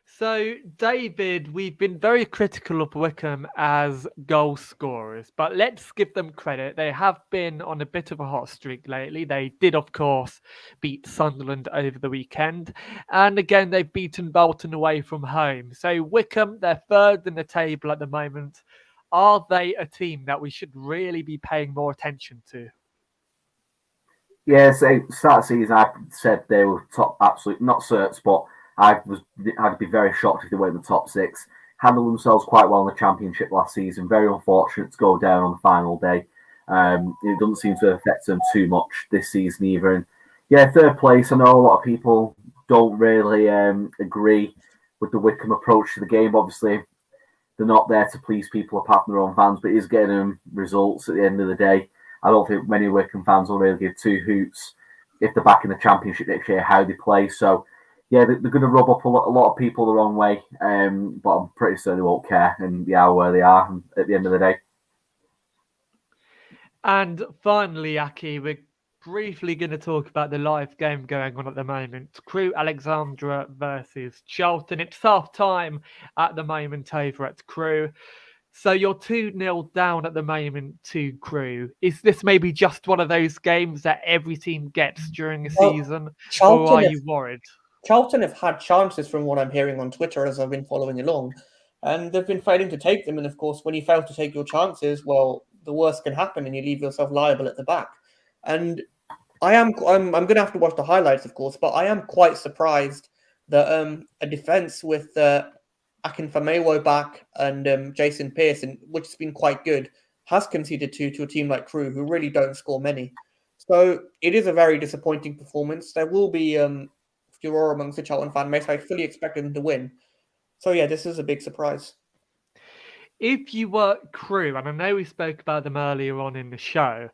So, David, we've been very critical of Wycombe as goal scorers, but let's give them credit. They have been on a bit of a hot streak lately. They did, of course, beat Sunderland over the weekend. And again, they've beaten Bolton away from home. So, Wycombe, they're third in the table at the moment. Are they a team that we should really be paying more attention to? Yeah, so start of the season, I said they were top, absolute, not certs, but I'd be very shocked if they weren't in the top 6. Handled themselves quite well in the Championship last season. Very unfortunate to go down on the final day. It doesn't seem to affect them too much this season either. And yeah, third place. I know a lot of people don't really agree with the Wycombe approach to the game. Obviously, they're not there to please people apart from their own fans, but it is getting them results at the end of the day. I don't think many Wycombe fans will really give two hoots if they're back in the Championship next year, how they play. So, yeah, they're going to rub up a lot of people the wrong way, but I'm pretty certain they won't care, and they are where they are at the end of the day. And finally, Aki, we're briefly going to talk about the live game going on at the moment. Crewe Alexandra versus Charlton. It's half time at the moment over at Crewe. So you're 2-0 down at the moment to Crewe. Is this maybe just one of those games that every team gets during a season, or are you worried? Charlton have had chances from what I'm hearing on Twitter as I've been following along, and they've been failing to take them. And of course, when you fail to take your chances, well, the worst can happen and you leave yourself liable at the back. And I'm going to have to watch the highlights, of course, but I am quite surprised that a defence with Akinfamewo back and Jason Pearson, which has been quite good, has conceded to a team like Crewe, who really don't score many. So it is a very disappointing performance. There will be furore amongst the Charlton fan base. I fully expected them to win. So yeah, this is a big surprise. If you were Crewe, and I know we spoke about them earlier on in the show,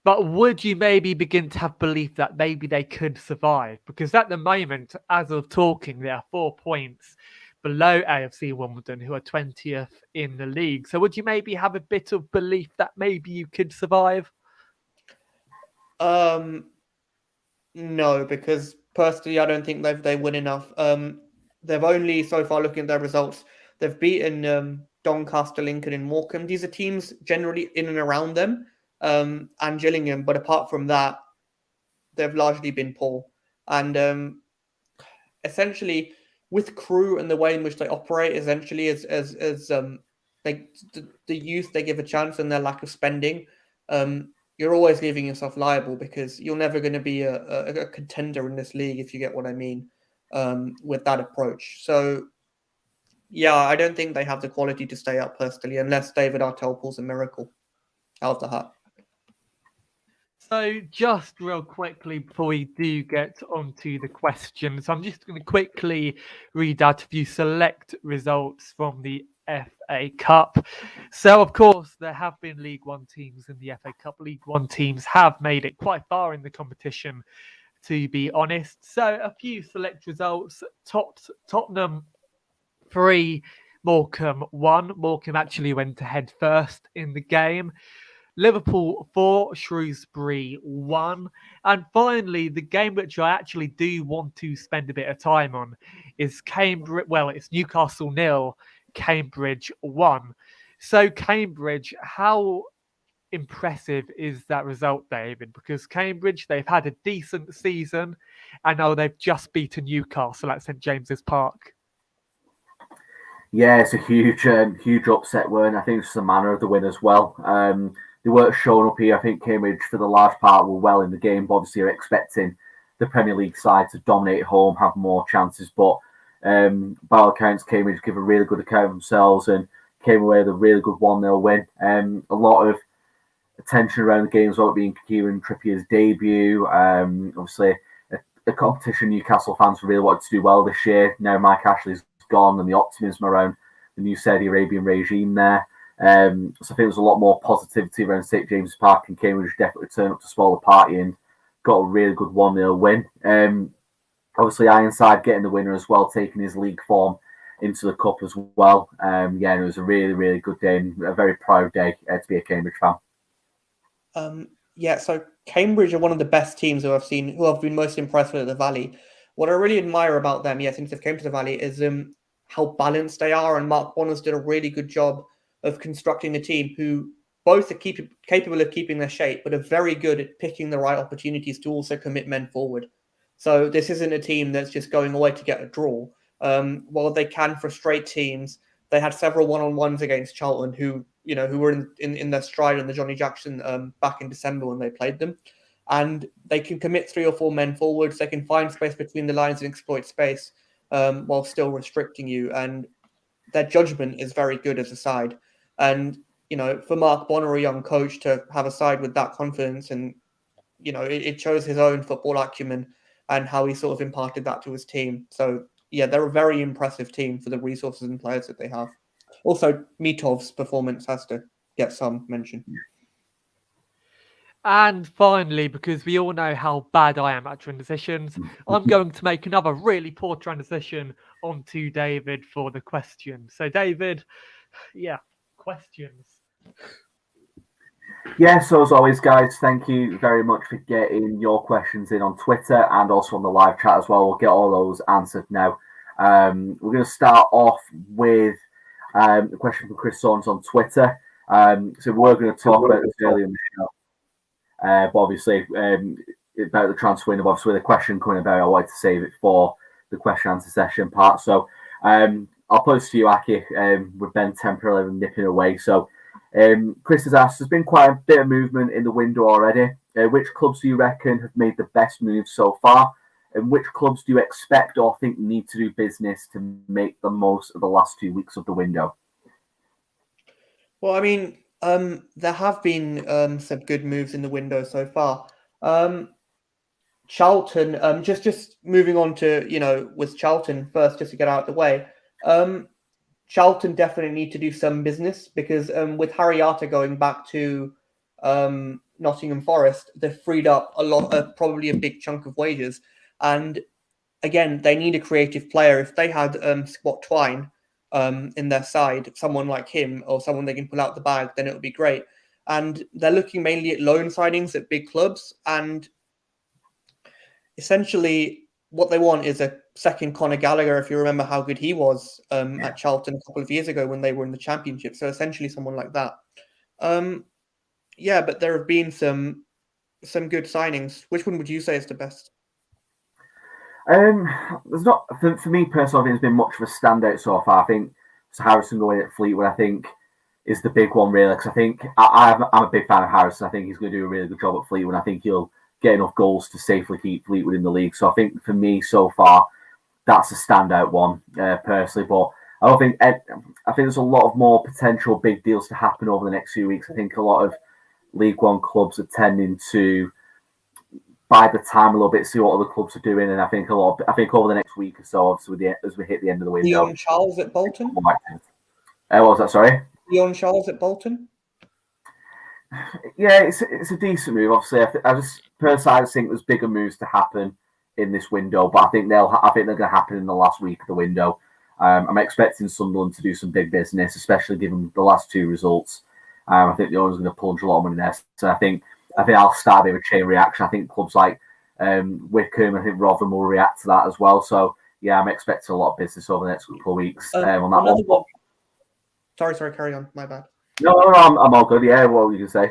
But would you maybe begin to have belief that maybe they could survive? Because at the moment, as of talking, they are 4 points below AFC Wimbledon, who are 20th in the league. So would you maybe have a bit of belief that maybe you could survive? No, because personally, I don't think they win enough. They've only so far, looking at their results, they've beaten Doncaster, Lincoln, and Morecambe. These are teams generally in and around them, and Gillingham. But apart from that, they've largely been poor. And essentially, with Crew and the way in which they operate, essentially as like the youth they give a chance and their lack of spending, you're always leaving yourself liable because you're never going to be a contender in this league, if you get what I mean, with that approach. So, yeah, I don't think they have the quality to stay up personally, unless David Artell pulls a miracle out of the hat. So just real quickly before we do get onto the questions, I'm just going to quickly read out a few select results from the FA Cup. So, of course, there have been League One teams in the FA Cup. League One teams have made it quite far in the competition, to be honest. So, a few select results. Tottenham 3, Morecambe 1. Morecambe actually went ahead first in the game. Liverpool 4, Shrewsbury 1. And finally, the game which I actually do want to spend a bit of time on is Cambridge. Well, it's Newcastle 0, Cambridge 1. So Cambridge, how impressive is that result, David? Because Cambridge, they've had a decent season, and now they've just beaten Newcastle at St James's Park. Yeah, it's a huge upset win. I think it's the manner of the win as well. They weren't showing up here. I think Cambridge, for the large part, were well in the game, but obviously are expecting the Premier League side to dominate home, have more chances. But by all accounts, Cambridge give a really good account of themselves and came away with a really good 1-0 win. A lot of attention around the game as well, being Kieran Trippier's debut. Obviously, a competition Newcastle fans really wanted to do well this year. Now Mike Ashley's gone and the optimism around the new Saudi Arabian regime there. So I think there was a lot more positivity around St James's Park, and Cambridge definitely turned up to spoil the party and got a really good 1-0 win. Obviously, Ironside getting the winner as well, taking his league form into the cup as well. And it was a really, really good day and a very proud day to be a Cambridge fan. So Cambridge are one of the best teams who I've been most impressed with at the Valley. What I really admire about them, since they've came to the Valley, is how balanced they are. And Mark Bonner's did a really good job of constructing a team who both are capable of keeping their shape, but are very good at picking the right opportunities to also commit men forward. So this isn't a team that's just going away to get a draw. While they can frustrate teams, they had several one-on-ones against Charlton, who were in their stride on the Johnny Jackson back in December when they played them. And they can commit 3 or 4 men forwards. They can find space between the lines and exploit space while still restricting you. And their judgment is very good as a side. And, for Mark Bonner, a young coach, to have a side with that confidence, and, it shows his own football acumen and how he sort of imparted that to his team. So, yeah, they're a very impressive team for the resources and players that they have. Also, Mitov's performance has to get some mention. And finally, because we all know how bad I am at transitions, I'm going to make another really poor transition onto David for the question. So, David, questions. Yeah, so as always, guys, thank you very much for getting your questions in on Twitter and also on the live chat as well. We'll get all those answered now. We're going to start off with a question from Chris Saunders on Twitter. So we're going to talk about this earlier in the show. But obviously, about the transfer window, obviously, the question coming about, I wanted to save it for the question answer session part. So I'll pose to you, Aki, with Ben temporarily nipping away. So Chris has asked, there's been quite a bit of movement in the window already. Which clubs do you reckon have made the best moves so far? And which clubs do you expect or think need to do business to make the most of the last 2 weeks of the window? Well, I mean, there have been some good moves in the window so far. Charlton, just moving on to, with Charlton first, just to get out of the way. Charlton definitely need to do some business because with Harry Arter going back to Nottingham Forest, they've freed up probably a big chunk of wages. And again, they need a creative player. If they had Scott Twine in their side, someone like him or someone they can pull out the bag, then it would be great. And they're looking mainly at loan signings at big clubs. And essentially, what they want is a second Conor Gallagher, if you remember how good he was at Charlton a couple of years ago when they were in the Championship. So essentially someone like that. But there have been some good signings. Which one would you say is the best? There's not, for me personally, there's been much of a standout so far. I think Harrison going at Fleetwood, I think, is the big one, really, because I think I'm a big fan of Harrison. I think he's going to do a really good job at Fleetwood. I think he'll get enough goals to safely keep Fleetwood in the league. So I think for me so far, that's a standout one, personally. But I think there's a lot of more potential big deals to happen over the next few weeks. I think a lot of League One clubs are tending to bide the time a little bit, see what other clubs are doing, and I think over the next week or so, obviously, as we hit the end of the window. Leon Charles at Bolton. What was that? Sorry. Leon Charles at Bolton. Yeah, it's a decent move. Obviously, I just personally think there's bigger moves to happen in this window, but I think they're going to happen in the last week of the window. I'm expecting Sunderland to do some big business, especially given the last two results. I think the owner's going to plunge a lot of money there. So I think I'll start a bit of a chain reaction. I think clubs like Wycombe, I think Rotherham will react to that as well. So yeah, I'm expecting a lot of business over the next couple of weeks on that one. Sorry, carry on. My bad. No, I'm all good. Yeah, what were you going to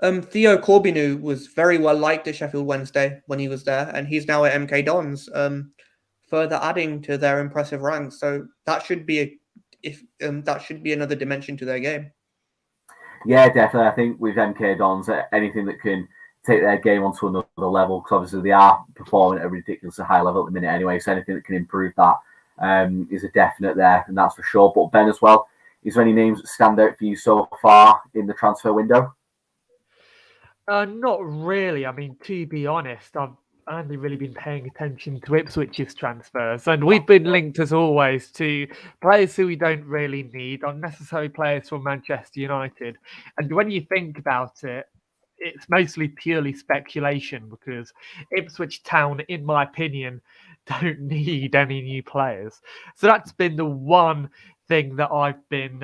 say? Theo Corbinu was very well liked at Sheffield Wednesday when he was there, and he's now at MK Dons, further adding to their impressive ranks. So that should be another dimension to their game. Yeah, definitely. I think with MK Dons, anything that can take their game onto another level, because obviously they are performing at a ridiculously high level at the minute anyway. So anything that can improve that is a definite there, and that's for sure. But Ben as well, is there any names that stand out for you so far in the transfer window? Not really. I mean, to be honest, I've only really been paying attention to Ipswich's transfers, and we've been linked as always to players who we don't really need, unnecessary players from Manchester United. And when you think about it, it's mostly purely speculation, because Ipswich Town, in my opinion, don't need any new players. So that's been the one thing that I've been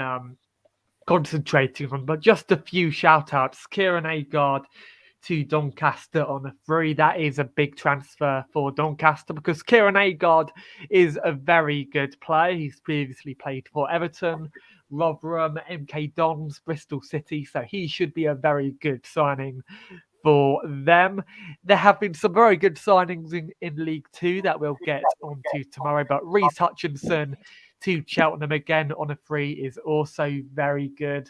concentrating on. But just a few shout outs. Kieran Agard to Doncaster on a free. That is a big transfer for Doncaster, because Kieran Agard is a very good player. He's previously played for Everton, Rotherham, MK Dons, Bristol City, so he should be a very good signing for them. There have been some very good signings in League Two that we'll get onto tomorrow, but Reece Hutchinson to Cheltenham again on a free is also very good.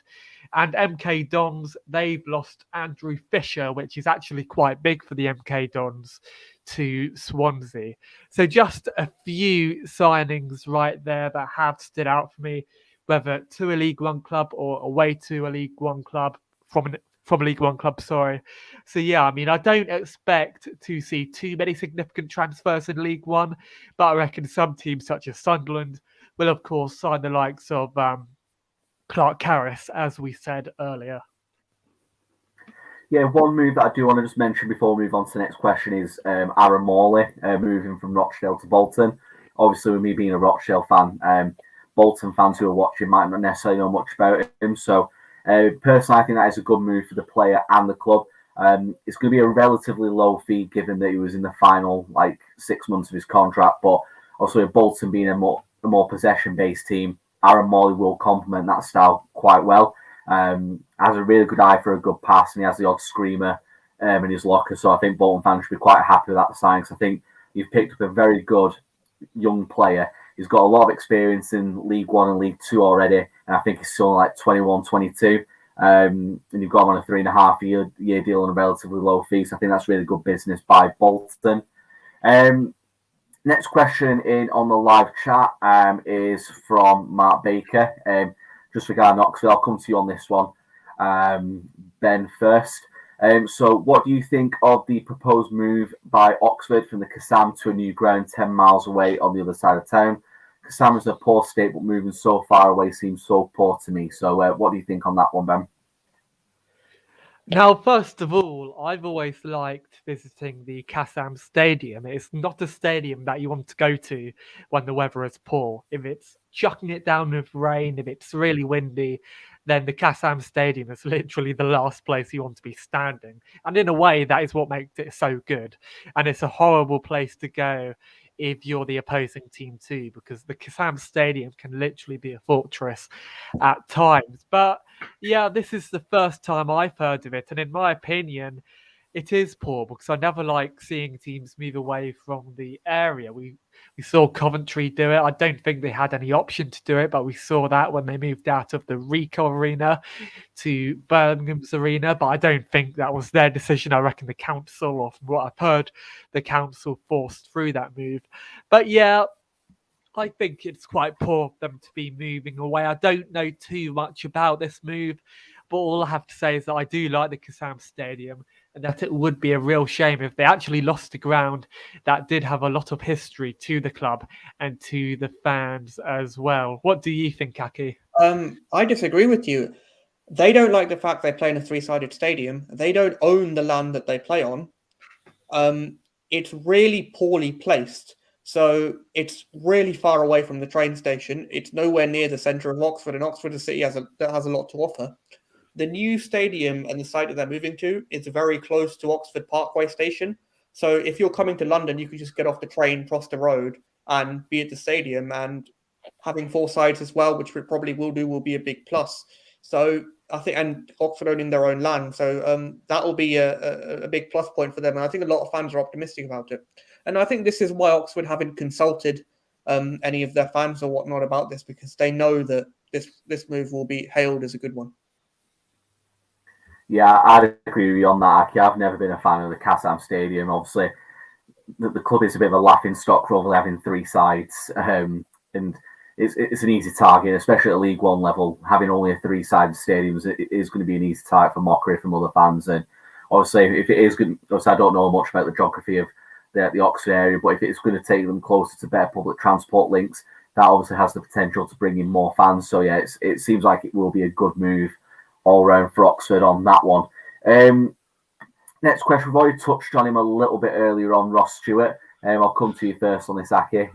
And MK Dons, they've lost Andrew Fisher, which is actually quite big for the MK Dons, to Swansea. So just a few signings right there that have stood out for me, whether to a League One club or away to a League One club, from a League One club, sorry. So yeah, I mean, I don't expect to see too many significant transfers in League One, but I reckon some teams such as Sunderland will, of course, sign the likes of Clark Harris, as we said earlier. Yeah, one move that I do want to just mention before we move on to the next question is Aaron Morley moving from Rochdale to Bolton. Obviously, with me being a Rochdale fan, Bolton fans who are watching might not necessarily know much about him. So personally, I think that is a good move for the player and the club. It's going to be a relatively low fee given that he was in the final 6 months of his contract. But also with Bolton being a more possession-based team, Aaron Morley will complement that style quite well. Has a really good eye for a good pass, and he has the odd screamer in his locker. So I think Bolton fans should be quite happy with that sign, because I think you've picked up a very good young player. He's got a lot of experience in League One and League Two already, and I think he's still like 21, 22. And you've got him on a 3.5 year deal on a relatively low fee. So I think that's really good business by Bolton. Next question in on the live chat is from Mark Baker. Just regarding Oxford, I'll come to you on this one, Ben, first. So what do you think of the proposed move by Oxford from the Kassam to a new ground 10 miles away on the other side of town? Kassam is in a poor state, but moving so far away seems so poor to me. So what do you think on that one, Ben? Now, first of all, I've always liked visiting the Kassam Stadium. It's not a stadium that you want to go to when the weather is poor. If it's chucking it down with rain, if it's really windy, then the Kassam Stadium is literally the last place you want to be standing. And in a way, that is what makes it so good. And it's a horrible place to go if you're the opposing team too, because the Kassam Stadium can literally be a fortress at times. But yeah, this is the first time I've heard of it, and in my opinion, it is poor because I never like seeing teams move away from the area. We saw Coventry do it. I don't think they had any option to do it, but we saw that when they moved out of the Rico Arena to Birmingham's Arena. But I don't think that was their decision. I reckon the council, or from what I've heard, the council forced through that move. But yeah, I think it's quite poor of them to be moving away. I don't know too much about this move, but all I have to say is that I do like the Kassam Stadium, and that it would be a real shame if they actually lost a ground that did have a lot of history to the club and to the fans as well. What do you think, Aki? I disagree with you. They don't like the fact they play in a three-sided stadium. They don't own the land that they play on. It's really poorly placed. So it's really far away from the train station. It's nowhere near the centre of Oxford, and Oxford is a city that has a lot to offer. The new stadium and the site that they're moving to is very close to Oxford Parkway Station. So if you're coming to London, you can just get off the train, cross the road, and be at the stadium. And having four sides as well, which we probably will do, will be a big plus. So I think, and Oxford owning their own land, so that will be a big plus point for them. And I think a lot of fans are optimistic about it. And I think this is why Oxford haven't consulted any of their fans or whatnot about this, because they know that this move will be hailed as a good one. Yeah, I'd agree with you on that, Aki. I've never been a fan of the Kassam Stadium. Obviously, the club is a bit of a laughing stock for only having three sides, and it's an easy target, especially at League One level. Having only a three-sided stadium is going to be an easy target for mockery from other fans. And obviously, if it is good, obviously I don't know much about the geography of the Oxford area, but if it's going to take them closer to better public transport links, that obviously has the potential to bring in more fans. So yeah, it seems like it will be a good move all round for Oxford on that one. Next question, we've already touched on him a little bit earlier on, Ross Stewart. I'll come to you first on this, Aki.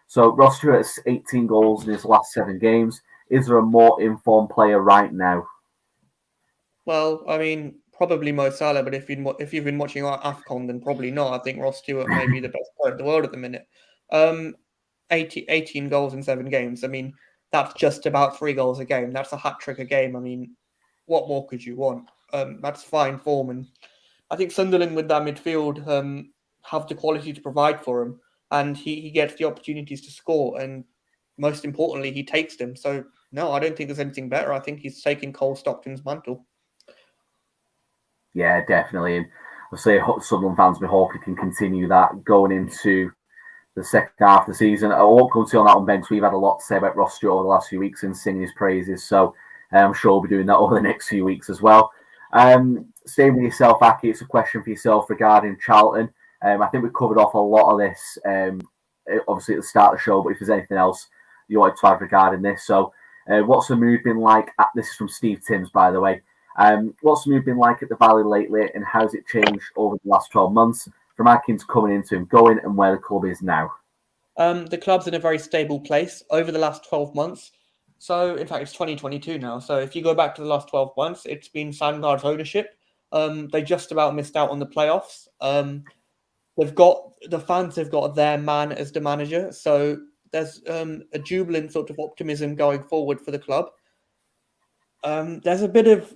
So Ross Stewart has 18 goals in his last 7 games. Is there a more informed player right now? Well, I mean, probably Mo Salah, but if you've been watching AFCON, then probably not. I think Ross Stewart may be the best player in the world at the minute. 18 goals in 7 games. I mean, that's just about 3 goals a game. That's a hat-trick a game. I mean, what more could you want? That's fine form. And I think Sunderland with that midfield have the quality to provide for him. And he gets the opportunities to score. And most importantly, he takes them. So, no, I don't think there's anything better. I think he's taking Cole Stockton's mantle. Yeah, definitely. And I'll say Sunderland fans, we hope he can continue that going into the second half of the season. I won't come to you on that one, Ben. We've had a lot to say about Ross Stewart over the last few weeks and singing his praises. So I'm sure we'll be doing that over the next few weeks as well. Staying with yourself, Aki, it's a question for yourself regarding Charlton. I think we covered off a lot of this, obviously at the start of the show, but if there's anything else you wanted to add regarding this. So what's the mood been like? This is from Steve Timms, by the way. What's the mood been like at the Valley lately, and how's it changed over the last 12 months from Atkins coming into him going and where the club is now? The club's in a very stable place over the last 12 months. So, in fact, it's 2022 now. So, if you go back to the last 12 months, it's been Sandgaard's ownership. They just about missed out on the playoffs. The fans have got their man as the manager. So, there's a jubilant sort of optimism going forward for the club. There's a bit of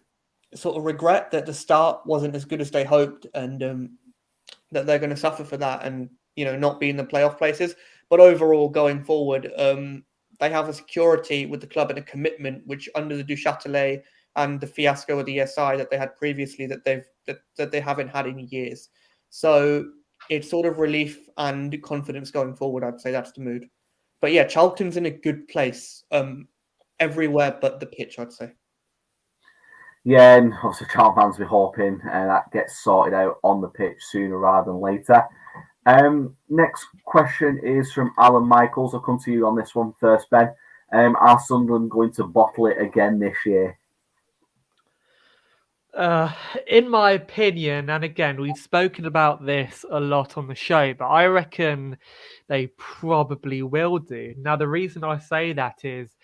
sort of regret that the start wasn't as good as they hoped, and that they're going to suffer for that and, not be in the playoff places. But overall, going forward, they have a security with the club and a commitment, which under the Duchâtelet and the fiasco of the ESI that they had previously, that they haven't had in years. So it's sort of relief and confidence going forward. I'd say that's the mood. But yeah, Charlton's in a good place everywhere but the pitch, I'd say. Yeah, and also Charlton fans, we're hoping that gets sorted out on the pitch sooner rather than later. Next question is from Alan Michaels. I'll come to you on this one first, Ben. Are Sunderland going to bottle it again this year? In my opinion, and again, we've spoken about this a lot on the show, but I reckon they probably will do. Now, the reason I say that is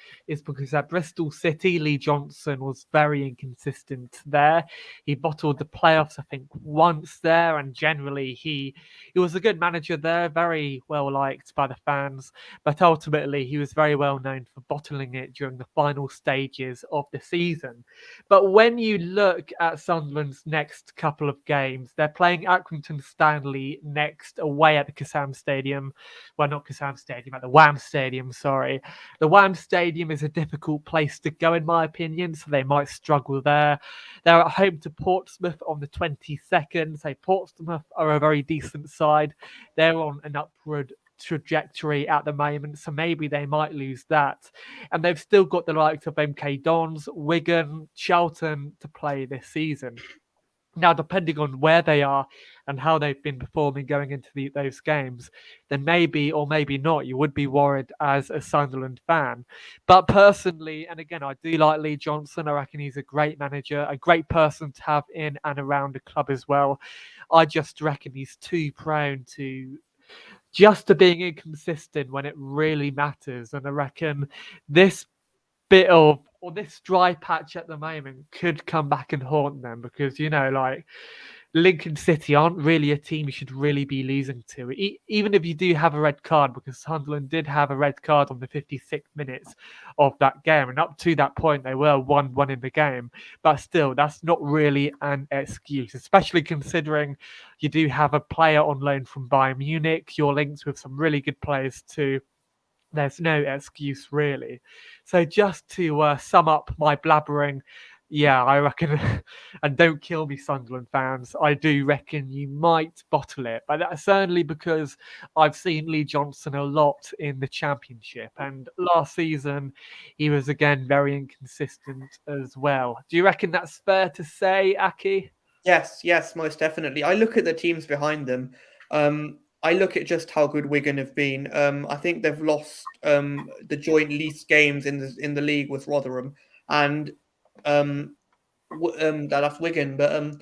because at Bristol City, Lee Johnson was very inconsistent there. He bottled the playoffs, I think, once there, and generally he was a good manager there, very well liked by the fans, but ultimately he was very well known for bottling it during the final stages of the season. But when you look at Sunderland's next couple of games, they're playing Accrington Stanley next away at the Kassam Stadium. Well, not Kassam Stadium, at the Wham Stadium, sorry. The Wham Stadium is a difficult place to go, in my opinion, so they might struggle there. They're at home to Portsmouth on the 22nd. So Portsmouth are a very decent side. They're on an upward trajectory at the moment, so maybe they might lose that. And they've still got the likes of MK Dons, Wigan, Charlton to play this season. Now, depending on where they are and how they've been performing going into those games, then maybe or maybe not, you would be worried as a Sunderland fan. But personally, and again, I do like Lee Johnson. I reckon he's a great manager, a great person to have in and around the club as well. I just reckon he's too prone to being inconsistent when it really matters. And I reckon this bit of, or this dry patch at the moment could come back and haunt them because, like Lincoln City aren't really a team you should really be losing to, even if you do have a red card, because Sunderland did have a red card on the 56th minutes of that game. And up to that point, they were 1-1 in the game. But still, that's not really an excuse, especially considering you do have a player on loan from Bayern Munich. You're linked with some really good players too. There's no excuse, really. So just to sum up my blabbering, yeah, I reckon, and don't kill me, Sunderland fans, I do reckon you might bottle it. But that's certainly because I've seen Lee Johnson a lot in the Championship. And last season, he was, again, very inconsistent as well. Do you reckon that's fair to say, Aki? Yes, most definitely. I look at the teams behind them. I look at just how good Wigan have been. I think they've lost the joint least games in the league with Rotherham, and that's Wigan. But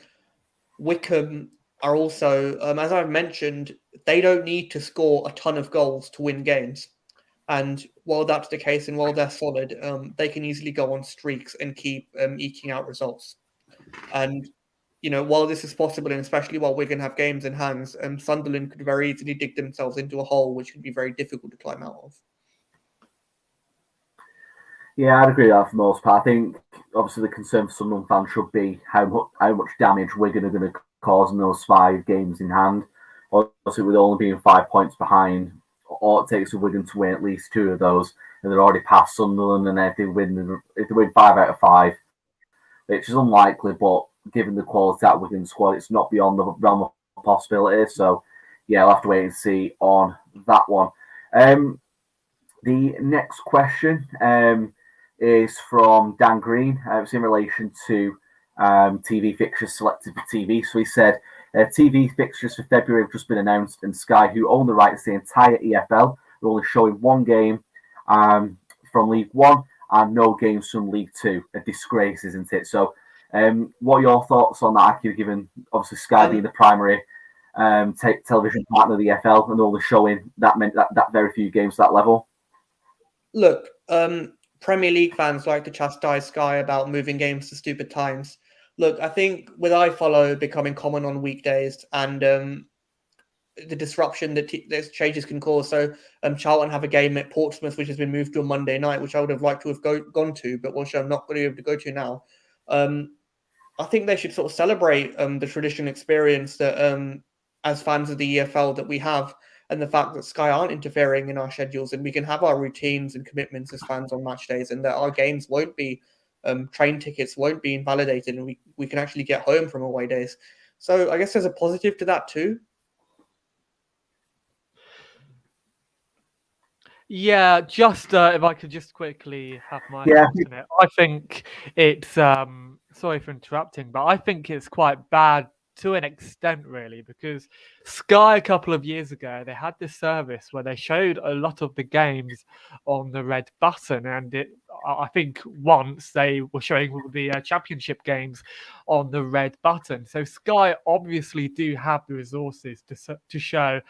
Wycombe are also, as I've mentioned, they don't need to score a ton of goals to win games. And while that's the case, and while they're solid, they can easily go on streaks and keep eking out results. And while this is possible, and especially while Wigan have games in hands, Sunderland could very easily dig themselves into a hole, which could be very difficult to climb out of. Yeah, I'd agree with that for the most part. I think, obviously, the concern for Sunderland fans should be how much damage Wigan are going to cause in those 5 games in hand. Obviously, with only being 5 points behind, all it takes for Wigan to win at least 2 of those, and they're already past Sunderland, and if they win 5 out of 5, which is unlikely, but given the quality of Wigan squad, it's not beyond the realm of possibility. So, yeah, I'll have to wait and see on that one. The next question is from Dan Green. It's in relation to TV fixtures selected for TV. So he said, TV fixtures for February have just been announced, and Sky, who own the rights to the entire EFL, are only showing 1 game from League One and no games from League Two. A disgrace, isn't it? So, what are your thoughts on that, Aki, given obviously Sky being the primary television partner of the EFL and only showing that very few games to that level? Look, Premier League fans like to chastise Sky about moving games to stupid times. Look, I think with iFollow becoming common on weekdays and the disruption that those changes can cause. So Charlton have a game at Portsmouth, which has been moved to a Monday night, which I would have liked to have gone to, but which I'm not going to be able to go to now. I think they should sort of celebrate the traditional experience that as fans of the EFL that we have, and the fact that Sky aren't interfering in our schedules, and we can have our routines and commitments as fans on match days, and that our games won't be, train tickets won't be invalidated, and we can actually get home from away days. So I guess there's a positive to that too. Yeah, just if I could just quickly have my thoughts on it. I think it's, sorry for interrupting, but I think it's quite bad to an extent, really, because Sky a couple of years ago, they had this service where they showed a lot of the games on the red button, and I think once they were showing all the championship games on the red button. So Sky obviously do have the resources to show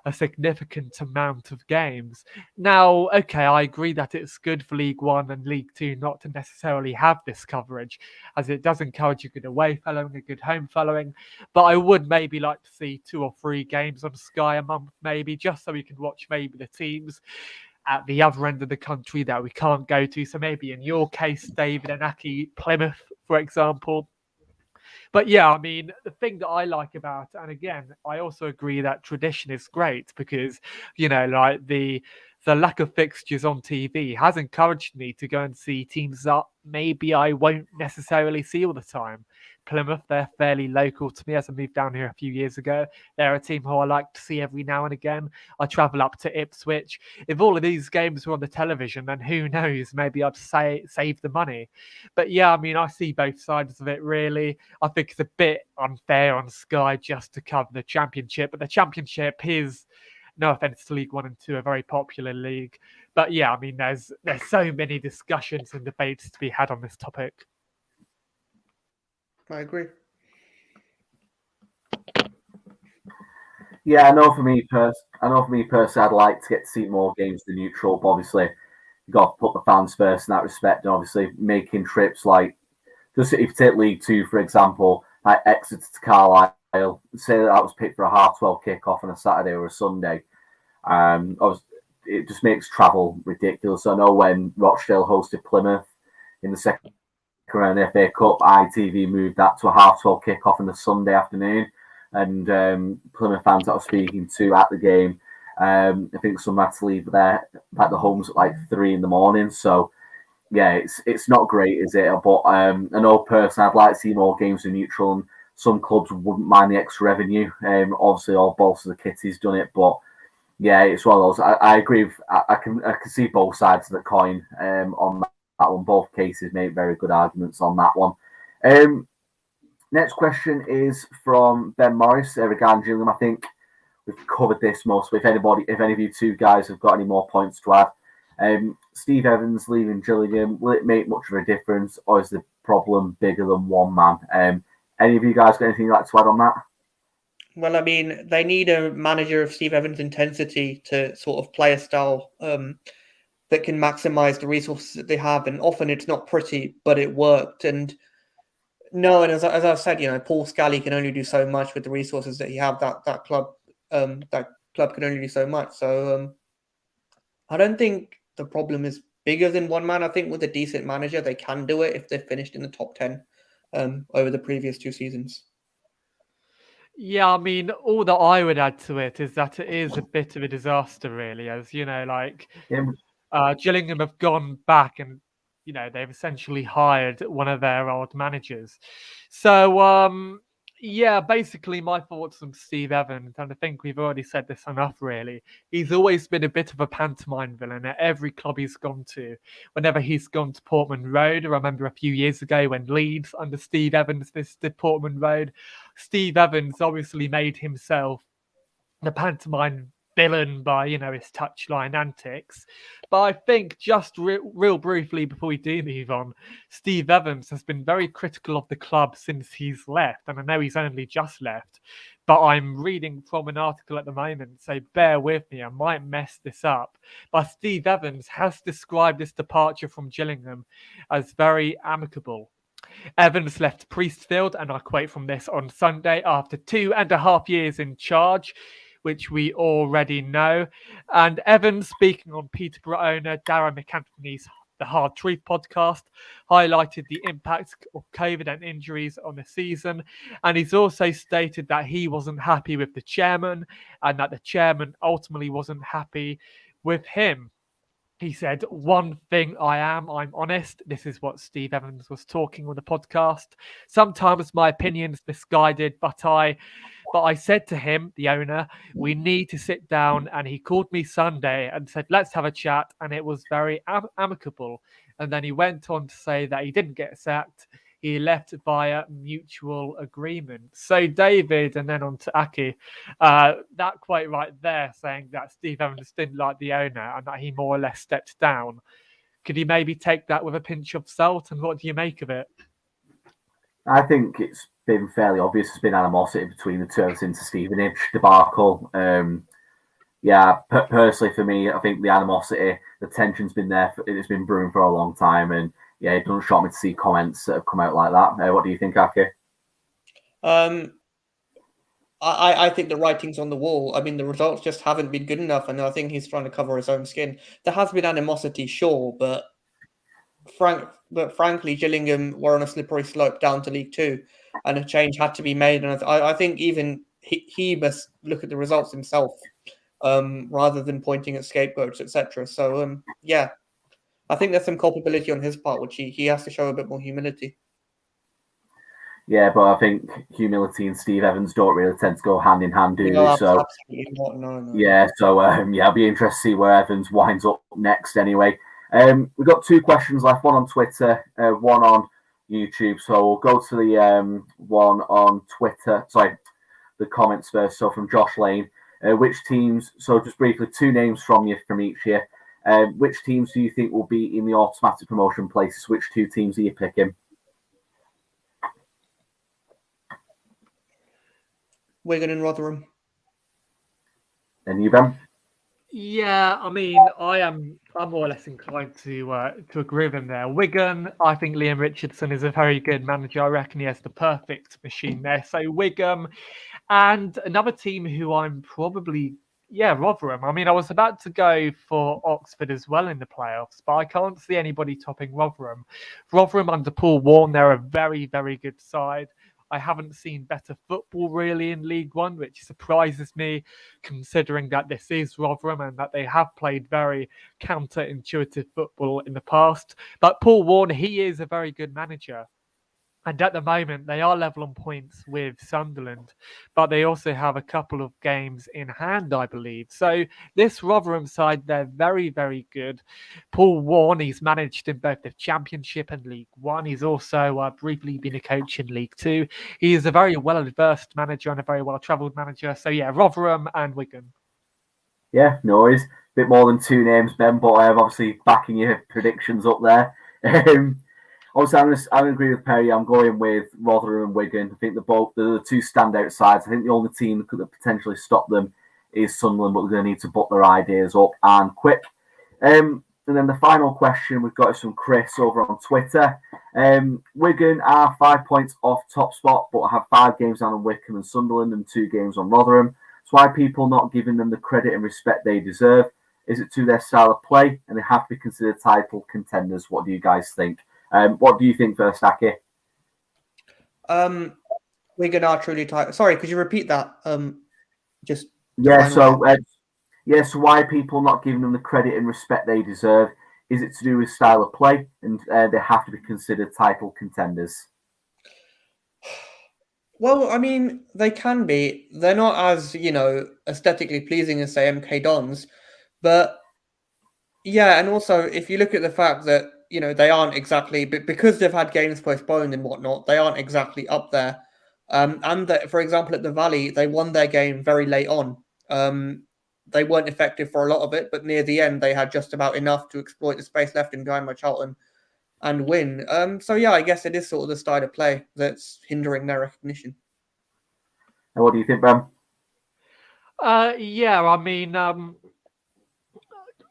a significant amount of games. Now, okay, I agree that it's good for League One and League Two not to necessarily have this coverage, as it does encourage a good away following, a good home following. But I would maybe like to see 2 or 3 games on Sky a month, maybe, just so we can watch maybe the teams at the other end of the country that we can't go to. So maybe in your case, David and Aki, Plymouth, for example. But yeah, I mean, the thing that I like about it, and again, I also agree that tradition is great because, like the lack of fixtures on TV has encouraged me to go and see teams that maybe I won't necessarily see all the time. Plymouth, they're fairly local to me as I moved down here a few years ago. They're a team who I like to see every now and again. I travel up to Ipswich. If all of these games were on the television, then who knows, maybe I'd save the money. But yeah, I mean, I see both sides of it, really. I think it's a bit unfair on Sky just to cover the Championship, but the Championship is, no offense to League One and Two, a very popular league. But yeah, I mean, there's so many discussions and debates to be had on this topic. I agree. Yeah, I know for me personally, I'd like to get to see more games in the neutral, but obviously you've got to put the fans first in that respect, and obviously making trips like, just if you take League Two, for example, like Exeter to Carlisle, say that was picked for a 12:30 kickoff on a Saturday or a Sunday. It just makes travel ridiculous. I know when Rochdale hosted Plymouth in the second round of the FA Cup, ITV moved that to a 12:30 kickoff on the Sunday afternoon, and Plymouth fans that I was speaking to at the game, I think some had to leave there at the homes at like 3 a.m. So yeah, it's not great, is it? But I know personally, I'd like to see more games in neutral, and some clubs wouldn't mind the extra revenue. Obviously, all bolsters the kitty's done it, but yeah, it's one of those. I agree. I can see both sides of the coin on that one. Both cases make very good arguments on that one. Next question is from Ben Morris regarding Gillingham. I think we've covered this mostly. If any of you two guys have got any more points to add, Steve Evans leaving Gillingham, will it make much of a difference, or is the problem bigger than one man? Any of you guys got anything you'd like to add on that? Well, I mean, they need a manager of Steve Evans' intensity to sort of play a style that can maximize the resources that they have. And often it's not pretty, but it worked. And as I said, Paul Scally can only do so much with the resources that he have. That club can only do so much. So I don't think the problem is bigger than one man. I think with a decent manager, they can do it if they've finished in the top 10 over the previous 2 seasons. Yeah, I mean, all that I would add to it is that it is a bit of a disaster, really, as Gillingham have gone back and, they've essentially hired one of their old managers. So, yeah, basically my thoughts on Steve Evans, and I think we've already said this enough, really. He's always been a bit of a pantomime villain at every club he's gone to. Whenever he's gone to Portman Road, I remember a few years ago when Leeds under Steve Evans visited Portman Road, Steve Evans obviously made himself the pantomime villain by, his touchline antics. But I think just real briefly before we do move on, Steve Evans has been very critical of the club since he's left. And I know he's only just left, but I'm reading from an article at the moment, so bear with me, I might mess this up. But Steve Evans has described this departure from Gillingham as very amicable. Evans left Priestfield, and I quote from this, on Sunday after 2.5 years in charge, which we already know. And Evans, speaking on Peterborough owner Darren McAnthony's The Hard Truth podcast, highlighted the impact of COVID and injuries on the season. And he's also stated that he wasn't happy with the chairman and that the chairman ultimately wasn't happy with him. He said, "One thing I'm honest." This is what Steve Evans was talking on the podcast. "Sometimes my opinion's misguided, but I said to him, the owner, we need to sit down, and he called me Sunday and said, let's have a chat, and it was very amicable." And then he went on to say that he didn't get sacked. He left via mutual agreement. So David, and then on to Aki, that quote right there saying that Steve Evans didn't like the owner and that he more or less stepped down. Could you maybe take that with a pinch of salt? And what do you make of it? I think it's been fairly obvious. There's been animosity between the two ever since the Stevenage debacle. Personally for me, I think the animosity, the tension's been there. It's been brewing for a long time, and yeah, it doesn't shock me to see comments that have come out like that. What do you think, Aki? I think the writing's on the wall. I mean, the results just haven't been good enough, and I think he's trying to cover his own skin. There has been animosity, sure, but frankly, Gillingham were on a slippery slope down to League Two, and a change had to be made. And I think even he must look at the results himself, rather than pointing at scapegoats, etc. So, I think there's some culpability on his part, which he has to show a bit more humility. Yeah, but I think humility and Steve Evans don't really tend to go hand in hand, do they? So absolutely not. No. Yeah, so I'll be interested to see where Evans winds up next. Anyway, we've got 2 questions left. One on Twitter, one on YouTube. So we'll go to the one on Twitter. Sorry, the comments first. So from Josh Lane, which teams? So just briefly, 2 names from each here. Which teams do you think will be in the automatic promotion places? Which 2 teams are you picking? Wigan and Rotherham. And you, Ben? Yeah, I mean, I'm more or less inclined to agree with him there. Wigan, I think Liam Richardson is a very good manager. I reckon he has the perfect machine there. So Wigan, and another team who I'm probably, Rotherham. I mean, I was about to go for Oxford as well in the playoffs, but I can't see anybody topping Rotherham. Rotherham under Paul Warne, they're a very, very good side. I haven't seen better football really in League One, which surprises me considering that this is Rotherham and that they have played very counterintuitive football in the past. But Paul Warne, he is a very good manager. And at the moment, they are level on points with Sunderland, but they also have a couple of games in hand, I believe. So this Rotherham side, they're very, very good. Paul Warne, he's managed in both the Championship and League One. He's also briefly been a coach in League Two. He is a very well-versed manager and a very well-travelled manager. So yeah, Rotherham and Wigan. Yeah, no worries. Bit more than 2 names, Ben, but I'm obviously backing your predictions up there. Also, I'm going to agree with Perry. I'm going with Rotherham and Wigan. I think they're the 2 standout sides. I think the only team that could potentially stop them is Sunderland, but they're going to need to put their ideas up and quick. And then the final question we've got is from Chris over on Twitter. Wigan are 5 points off top spot, but have 5 games down on Wycombe and Sunderland and 2 games on Rotherham. So why are people not giving them the credit and respect they deserve? Is it to their style of play? And they have to be considered title contenders. What do you guys think? What do you think first, Aki? Wigan are truly tight. Sorry, could you repeat that? So why are people not giving them the credit and respect they deserve? Is it to do with style of play, and they have to be considered title contenders? Well, I mean, they can be. They're not as, aesthetically pleasing as, say, MK Dons. But, yeah, and also, if you look at the fact that, they aren't exactly, because they've had games postponed and whatnot, they aren't exactly up there. And that, for example, at the Valley, they won their game very late on. They weren't effective for a lot of it, but near the end, they had just about enough to exploit the space left in behind by Charlton and win. I guess it is sort of the style of play that's hindering their recognition. And what do you think, Ben?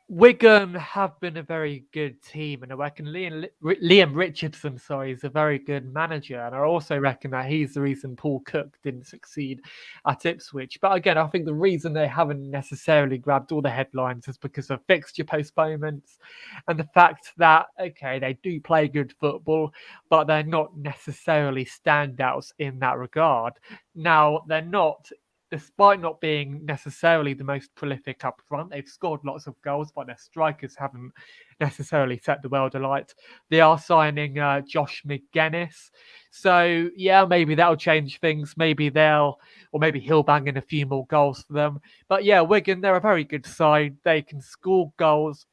Wigan have been a very good team, and I reckon Liam Richardson, is a very good manager, and I also reckon that he's the reason Paul Cook didn't succeed at Ipswich. But again, I think the reason they haven't necessarily grabbed all the headlines is because of fixture postponements and the fact that, they do play good football, but they're not necessarily standouts in that regard. Now, they're not... Despite not being necessarily the most prolific up front, they've scored lots of goals, but their strikers haven't necessarily set the world alight. They are signing Josh McGuinness. So, maybe that'll change things. Maybe he'll bang in a few more goals for them. But Wigan, they're a very good side. They can score goals.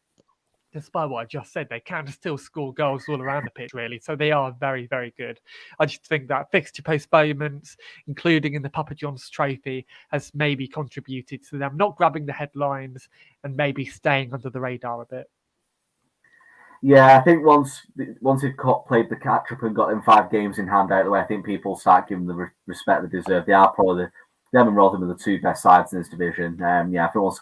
Despite what I just said, they can still score goals all around the pitch, really. So they are very, very good. I just think that fixture postponements, including in the Papa John's Trophy, has maybe contributed to them not grabbing the headlines and maybe staying under the radar a bit. Yeah, I think once they've played the catch up and got them 5 games in hand out of the way, I think people start giving them the respect they deserve. They are probably them and Rotherham are the 2 best sides in this division. Yeah, I think once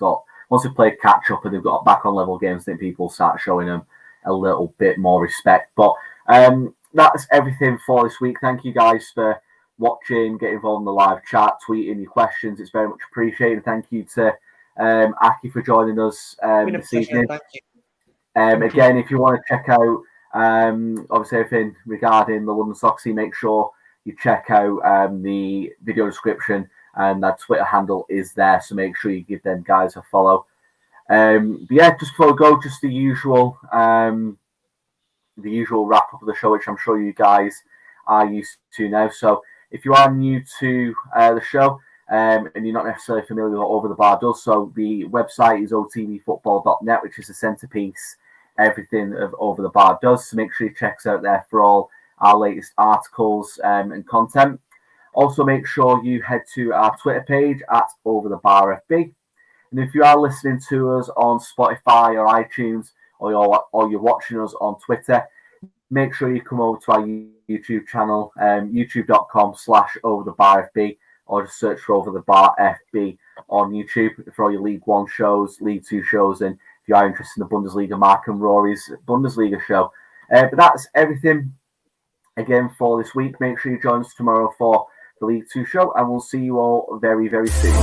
they've played catch up and they've got back on level games, I think people start showing them a little bit more respect. But that's everything for this week. Thank you guys for watching, get involved in the live chat, tweeting your questions. It's very much appreciated. Thank you to Aki for joining us this evening. Thank you. Again, if you want to check out obviously everything regarding the London Soccer Scene, make sure you check out the video description, and that Twitter handle is there, so make sure you give them guys a follow. But yeah, just before we go, just the usual wrap up of the show, which I'm sure you guys are used to now. So if you are new to the show and you're not necessarily familiar with what Over the Bar does, so the website is otvfootball.net, which is the centerpiece everything of Over the Bar does. So make sure you check us out there for all our latest articles and content. Also, make sure you head to our Twitter page at Over the Bar FB. And if you are listening to us on Spotify or iTunes, or you're watching us on Twitter, make sure you come over to our YouTube channel, youtube.com/overthebarfb, or just search for Over the Bar FB on YouTube for all your League One shows, League Two shows, and if you are interested in the Bundesliga, Mark and Rory's Bundesliga show. But that's everything again for this week. Make sure you join us tomorrow for the League Two show, and we'll see you all very, very soon.